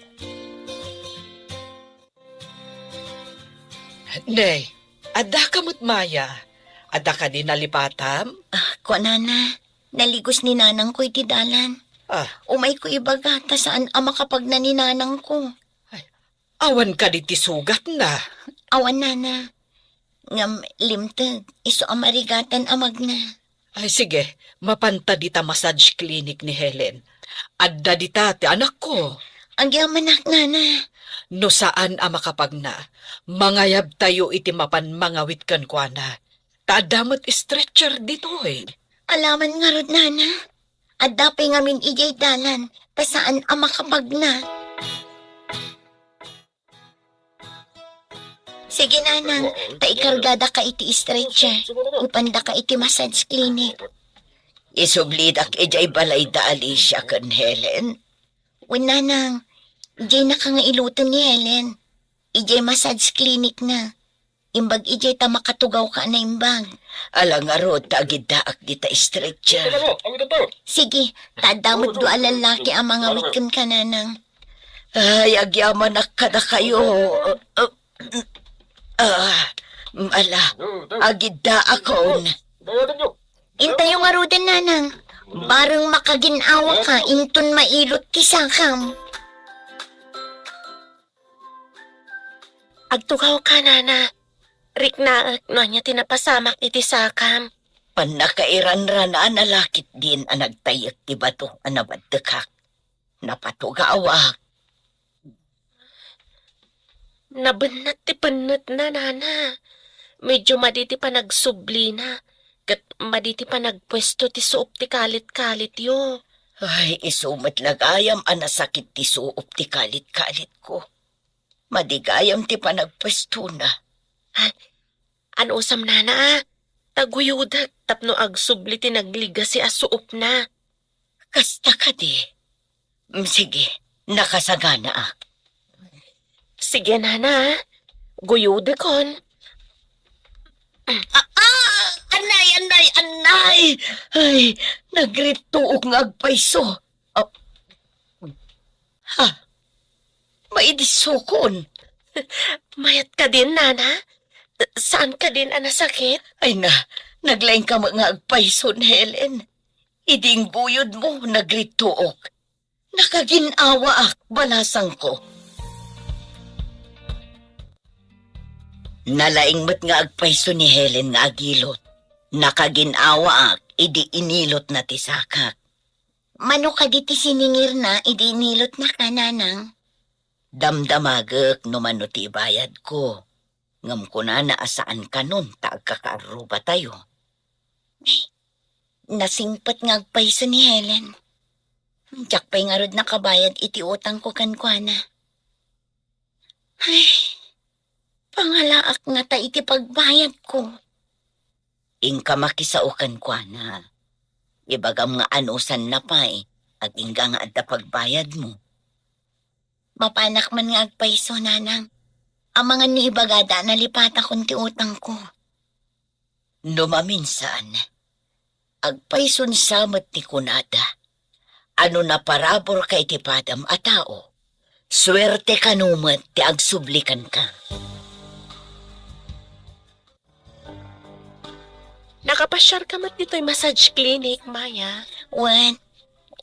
Nay, adda kamot maya. Adda ka din nalipatam? Ko nana. Naligos ni nanang ko iti dalan. Umay ko ibagata saan ama kapag na ni nanang ko. Awan ka di ti sugat na. Awan nana. Ngam limtag. Iso amarigatan amag na. Ay sige, mapanta dita massage clinic ni Helen. Adda dita ti anak ko. Ang yamanak nana. No saan ama kapag na. Mangayab tayo iti mapan mangawit kan kwa na. Tadamot stretcher dito eh. Alaman nga rod nana. Adapay ngamin ijay dalan. Tasaan ama kapag na. Sige nanang, taikargada ka iti stretcher. Upanda ka iti massage clinic. Isublidak ijay balay da Alicia kan Helen. Wen nanang, ijay na ka nga iluton ni Helen. Ijay massage clinic na. Imbag ijay ta makatugaw ka na imbag. Alang arod tagid daak dita stretcher. Sige, tadamot do alalaki ang mga wikan ka nanang. Ay, agyaman na kada kayo. Ala, agid da akon. Intayo nga rudan nanang. Barang makaginawa ka, inton mailot ti sakam. Agtugaw ka, nana. Rik na niya tinapasamak iti sakam. Panakairanrana na lakit din ang nagtayot ti bato ang nabadekak. Napatugawak. Nabenat ti penut na, nana. Medyo maditi pa nagsubli na. Kat maditi pa nagpwesto ti suop ti kalit-kalit yo. Ay, isumat lagayam ang nasakit ti suop ti kalit-kalit ko. Madigayam ti panagpwesto na. Ano usam, nana, taguyudak tapno agsubli ti nagliga si asuop na. Kasta ka di. Sige, nakasagana ak. Sige, nana. Guyudakon. Anay! Ay, nagrituog nga agpaiso. Ha? Maidisukon. Mayat ka din, nana? Saan ka din ang nasakit? Ay naglaing ka mga agpaiso, Helen. Iding buyod mo, nagrituog. Nakaginawa ak, balasang ko. Nalaing mo't nga agpaiso ni Helen nga agilot. Nakaginawa ak, idi inilot na ti sakak. Mano ka di ti siningir na, idi nilot na ka, nanang. Damdamagak no mano ti bayad ko. Ngam ko na naasaan ka nun, taagkakaruba tayo. Nasingpat nga agpaiso ni Helen. Diyak pa'y nga rod nakabayad iti utang ko kankwana. Ay, pangalaak nga ta iti pagbayad ko. Ingka makisaukan kwa na. Ibagam nga anusan na pa agingga nga adda pagbayad mo. Mapanak man nga agpaiso, nanang. Ang mga niibagada nalipata kong ti utang ko. No maminsan, agpaisun samot ti kunada. Ano na parabor kay ti padam a tao. Swerte kanumat ti agsublikan ka. Nakapasyar ka mat dito'y massage clinic, Maya. Wan,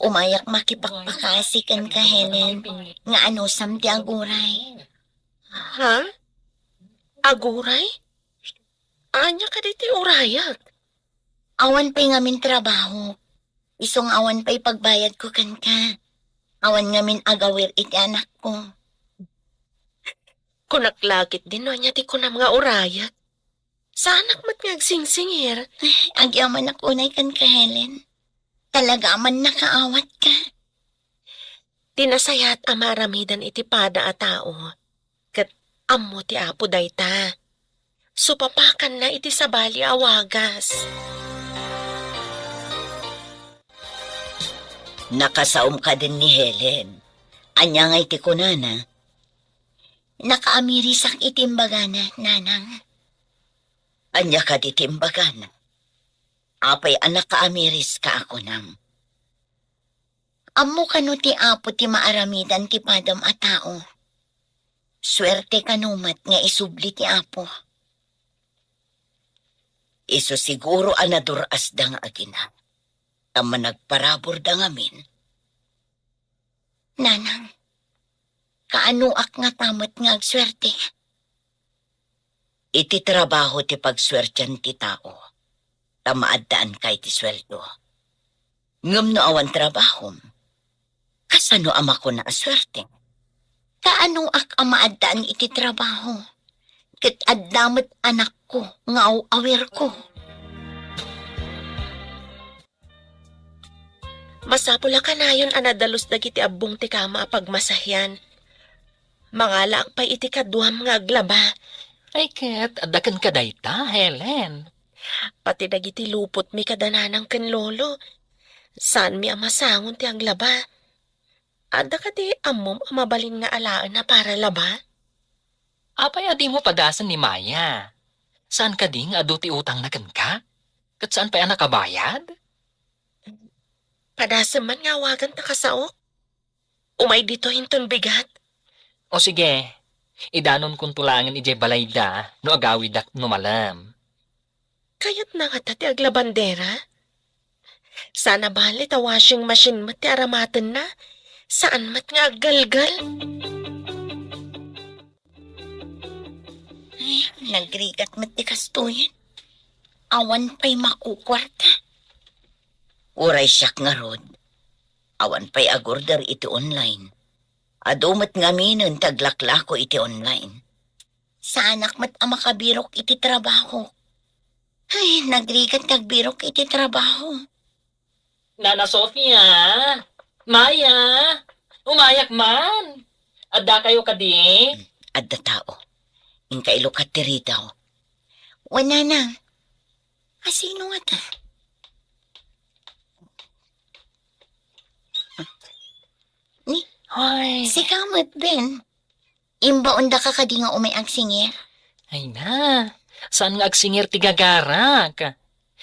umayak makipagpakasikan ka, Helen. Nga ano, samti aguray. Ha? Aguray? Anya ka diti urayag? Awan pa'y ngamin trabaho. Isong awan pa'y pagbayad ko kan ka. Awan ngamin agawir iti anak ko. Kunaklagit din no, anya ti ko na mga urayag. Sa anak mat nga agsingsingir. Agyaman ako unay kan ka, Helen. Talaga man nakaawat ka. Tinasayat amaramidan iti pada a tao. Kat ammo ti apo dayta. Supapakan na iti sabali awagas. Nakasaom ka din ni Helen. Anya nga iti kunana. Nakaamirisak itimbagana, nanang. Anya ka di timbagan. Apay anak kaamiris ka ako nam. Amo kano ti apo ti maaramidan ti padam a tao. Swerte kanumat nga isubli ti apo. Iso siguro anaduras da nga agina. Tama nagparabor da ngamin. Nanang, kaanuak nga tamat nga agswerte. Iti trabaho ti pagswertyan ti tao. Tamaadaan kay ti sweldo. Ngam no awan trabahom. Kasano ama ko na aswerte? Kaanuak ang maadaan iti trabaho. Kat addamat anak ko nga awir ko. Masapula ka na yun anadalos dagiti abong ti kama pagmasahyan. Mangala ang pay iti kaduham nga aglaba. Ay ket, adakan ka dayta, Helen. Pati dagiti lupot mi kadananang ken lolo. Saan mi amasangon ti aglaba? Adda ka di amom amabalin nga alaan na para laba? Apay adi mo padasan ni Maya. Saan ka ding adu ti utang na ken ka? Kat saan pa nakabayad? Padasa man nga wagan ta kasaok. Umay dito hinton bigat. O sige, idanon kong tulangan ijay balayda no agawid ak no malam. Kayat na nga ti aglabandera? Sana bali ta washing machine mo ti aramatan na. Saan mat nga galgal? Ay, nagrigat mat di kastuyan. Awan pa'y makukwarta. Uray siyak nga rod. Awan pa'y agorder iti online. Adumat nga minun taglaklako iti online. Sa anak mat ang makabirok iti trabaho. Ay, nagrigat nagbirok iti trabaho. Nana Sofia, Maya, umayak man. Adda kayo kadi? Adda tao. Inkailo ka tiritaw. Wala na. Asino nga ta? Ni, Ay, si kamot Ben. Imbaon da ka kadi nga umay ang singir. ay na. Saan nga agsingir ti gagarak?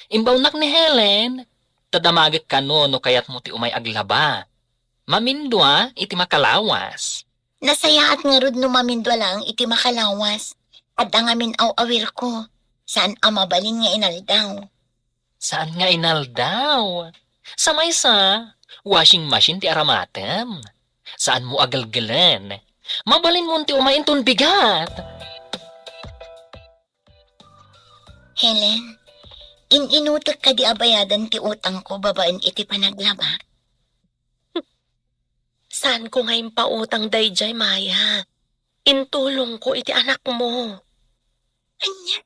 Imbawnak ni Helen. Tadamagit ka no kayat mo ti umay aglaba. Mamindwa iti makalawas. Nasayaat nga rod no mamindwa lang iti makalawas. At ang amin awir ko. Saan ang mabalin nga inaldaw? Saan nga inaldaw? Sa maysa, washing machine ti aramatem. Saan mo agalgalan? Mabalin mo ti umainton bigat. Helen, inutok ka di abayadan ti utang ko babaen iti panaglaba. Saan ko ngayon pautang dayjay, Maya? Intulong ko iti anak mo. Anya?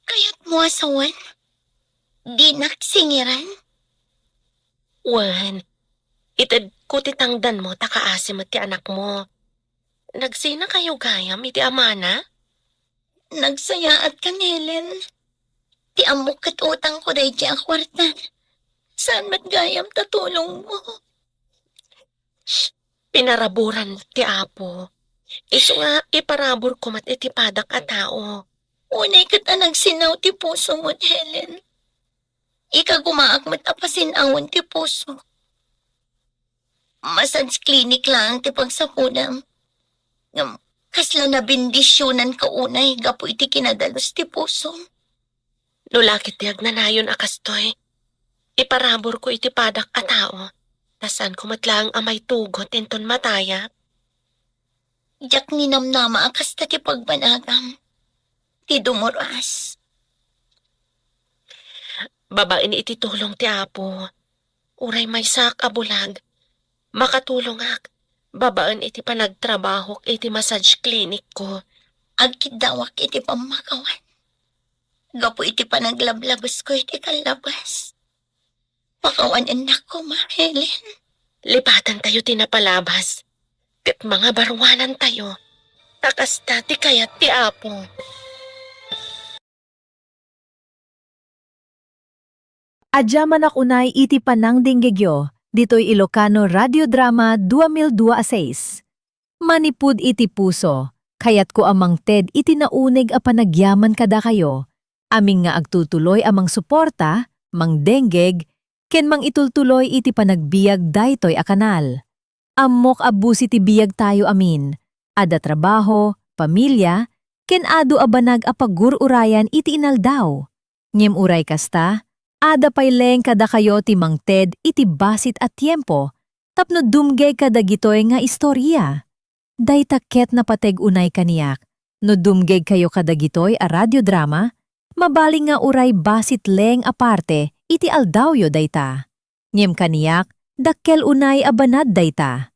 Kaya't mo asawan? Di naksingiran? Wan, itad ko titangdan mo takaasim at ti anak mo. Nagsina kayo gayam iti amana? Nagsayaat ka, Helen. Ti amok kat utang ko dahi ti akwarta. Saan matgayam tatulong mo? Pinaraburan ti apo. Iso nga iparabor ko mat iti padak a tao. Unay kat nagsinaw ti puso mo, Helen. Ika gumaak matapasin awon ti puso. Massage clinic lang ti pagsapunam. Ngam, kasla na bindisyonan ka unay, gapo iti kinadalos ti puso. Lulakit ti agnanayon akastoy. Iparabor ko iti padak a tao. Tasan ko matlang amay tugot enton mataya. Jak ninamnama akas ta ti pagbanagam. Ti dumuras. Babaen iti tulong ti apo. Uray may sak abulag. Makatulong ak. Babaan iti panagtrabaho iti massage clinic ko. Agkidawak iti pamakawan. Gapo iti panaglablabas ko iti kalabas. Pakawan anak ko, ma, Helen. Lipatan tayo tinapalabas. Tit mga barwanan tayo. Takas dati kayat ti apo. Adyaman unay iti panang dinggegyo, dito'y Ilocano Radio Drama 2026. Manipud iti puso, kayat ko amang Ted iti naunig a panagyaman kada kayo. Aming nga agtutuloy amang suporta, mang denggeg, ken mang itultuloy iti panagbiag daytoy a kanal. Amok abusi ti biyag tayo amin, ada trabaho, pamilya, ken adu abanag a pagururayan iti inaldaw. Ngem uray kasta, ada payleng kada kayo ti Mang Ted iti basit at tiempo, tapno dumgay kada gitoy nga istorya. Day taket na pateg unay kaniyak, no dumgay kayo kada gitoy a radiodrama, mabaling nga uray basit leng aparte iti aldawyo dayta. Ngem kaniyak, dakkel unay abanad dayta.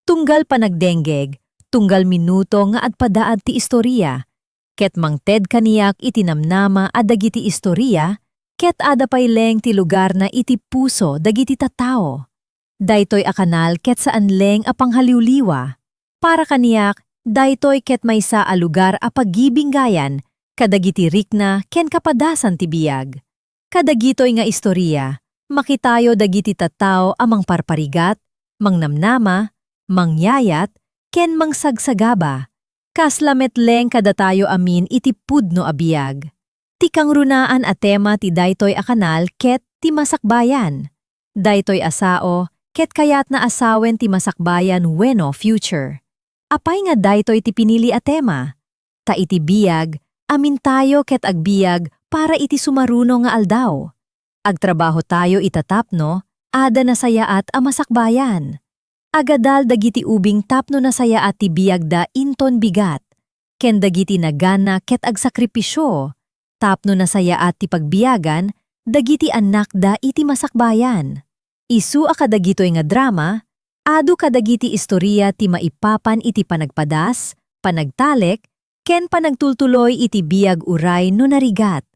Tunggal panagdenggeg, tunggal minuto nga adpadaad ti istorya. Ket Mang Ted kaniyak iti namnama a dagiti istorya, ket ada payleng ti lugar na iti puso dagiti tattao. Daytoy a kanal ket saan leng a panghaliwliwa. Para kaniyak, daytoy ket maysa a lugar a paggibinggayan, kadagiti rikna ken kapadasan ti biyag. Kadagitoy nga istorya, makitayo dagiti tattao amang parparigat, mangnamnama, mangyayat, ken mangsagsagaba. Kaslamet leng kada tayo amin iti pudno a biyag. Ti kangrunaan a tema ti daytoy a kanal ket ti masakbayan. Daytoy asao ket kayat na asawen ti masakbayan wenno future. Apay nga daytoy ti pinili a tema. Ta iti biyag, amin tayo ket agbiag para iti sumaruno nga aldaw. Agtrabaho tayo itatapno, ada na saya at amasakbayan. Agadal dagiti ubing tapno na saya at tibiyagda inton bigat. Ken dagiti nagana ket agsakripisyo. Tapno na saya at tipagbiyagan, dagiti anak da iti masakbayan. Isu akadagitoy nga drama, adu kadagiti istorya ti maipapan iti panagpadas, panagtalek, ken panagtultuloy iti biyag uray no narigat.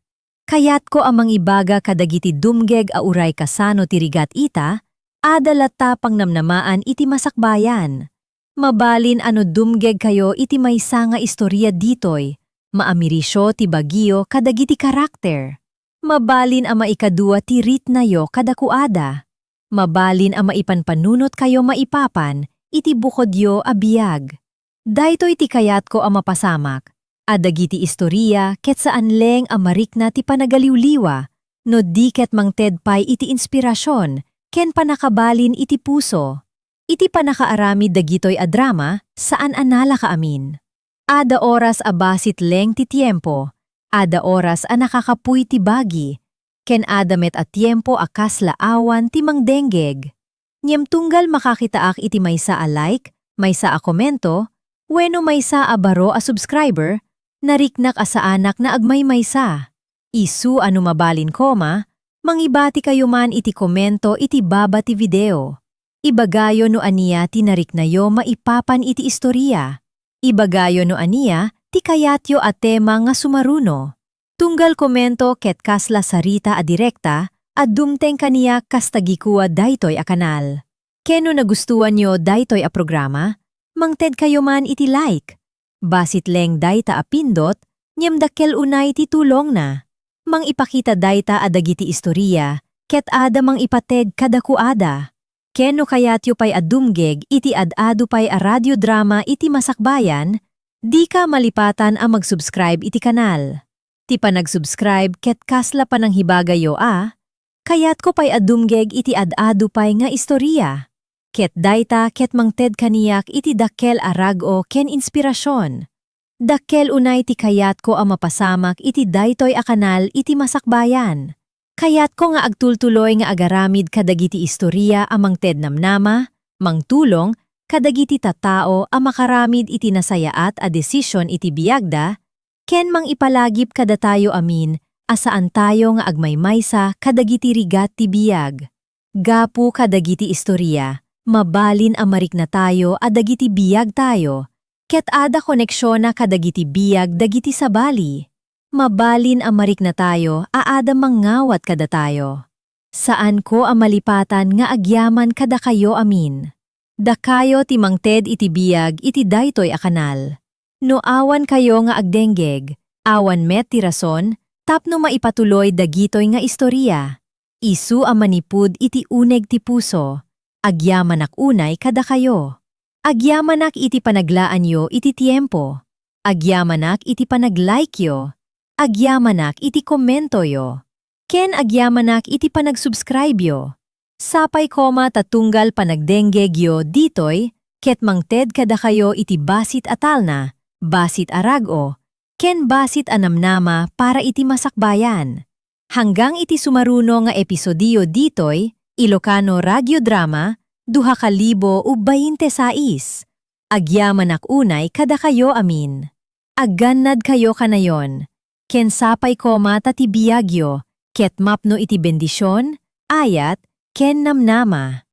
Kayat ko amang ibaga kadagiti dumgeg a uray kasano ti rigat ita, adalata pangnamnamaan iti masakbayan. Mabalin ano dumgeg kayo iti maysa nga istorya ditoy, maamirisyo ti bagyo kadagiti karakter. Mabalin a maikadua ti ritnayo kadakuada. Mabalin a maipanpanunot kayo maipapan, iti bukodyo a biyag. Daytoy ti kayat ko a mapasamak. Adagiti istorya ket saan leng amarikna ti panagaliwliwa, no di ket mangted pay iti inspirasyon, ken panakabalin iti puso. Iti panakaaramid dagitoy a drama, saan anala ka amin. Ada oras a basit leng ti tiempo, ada oras a nakakapuy ti bagi, ken adamet a tiempo a kaslaawan ti mangdenggeg. Nyem tunggal makakitaak iti maysa a like, maysa a komento, wenno maysa a baro a subscriber, nariknak asaanak na agmaymaysa. Isu ano mabalin koma, mangibati kayo man iti komento iti baba ti video. Ibagayo no aniya ti nariknayo maipapan iti istorya. Ibagayo no aniya ti kayatyo a tema nga sumaruno. Tunggal komento ket kasla sarita a direkta, at dumteng kaniya kastagikuwa daytoy a kanal. Keno nagustuhan nyo daytoy a programa, mangted kayo man iti like. Basit leng dayta apindot, nyem dakkel unay ti tulong na. Mang ipakita dayta adagiti istorya, ket ada mang ipated kadakuada. Keno kayatyo pay adumgeg iti ad-adu pay a radiodrama iti masakbayan, di ka malipatan a mag-subscribe iti kanal. Ti panag-subscribe ket kasla panang hibagayo kayat ko pay adumgeg iti ad-adu pay nga istorya. Ket dayta ket mangted kaniyak iti dakkel arago ken inspirasyon. Dakkel unay ti kayat ko a mapasamak iti daytoy a kanal iti masakbayan. Kayat ko nga agtultuloy nga agaramid kadagiti istorya a mangted namnama, mangtulong, kadagiti tatao a makaramid iti nasayaat a desisyon iti biyagda, ken mang ipalagip kada tayo amin, asaan tayo nga agmaymaysa kadagiti rigat ti biyag. Gapu kadagiti istorya. Mabalin amarik na tayo adagiti biyag tayo, ket ada koneksyon na kadagiti biyag dagiti sabali. Mabalin amarik na tayo aada mangawat kada tayo. Saan ko amalipatan nga agyaman kada kayo amin. Dakayo ti mangted iti biyag iti daytoy a kanal. No awan kayo nga agdenggeg, awan met ti rason, tapno maipatuloy dagitoy nga istorya. Isu a manipud iti uneg ti puso. Agyamanak unay kada kayo. Agyamanak iti panaglaan yo iti tiempo. Agyamanak iti panag-like yo. Agyamanak iti komento yo. Ken agyamanak iti panag-subscribe yo. Sapay koma tatunggal panagdenggeg yo ditoy, ket mangted kada kayo iti basit atalna, basit arago, ken basit anamnama para iti masakbayan. Hanggang iti sumaruno nga episodiyo ditoy, Ilocano Radiodrama 2026. Agyamanak unay kada kayo amin. Agganad kayo kanayon. Ken sapay koma tatibiyagyo, ket mapno iti bendisyon, ayat, ken namnama.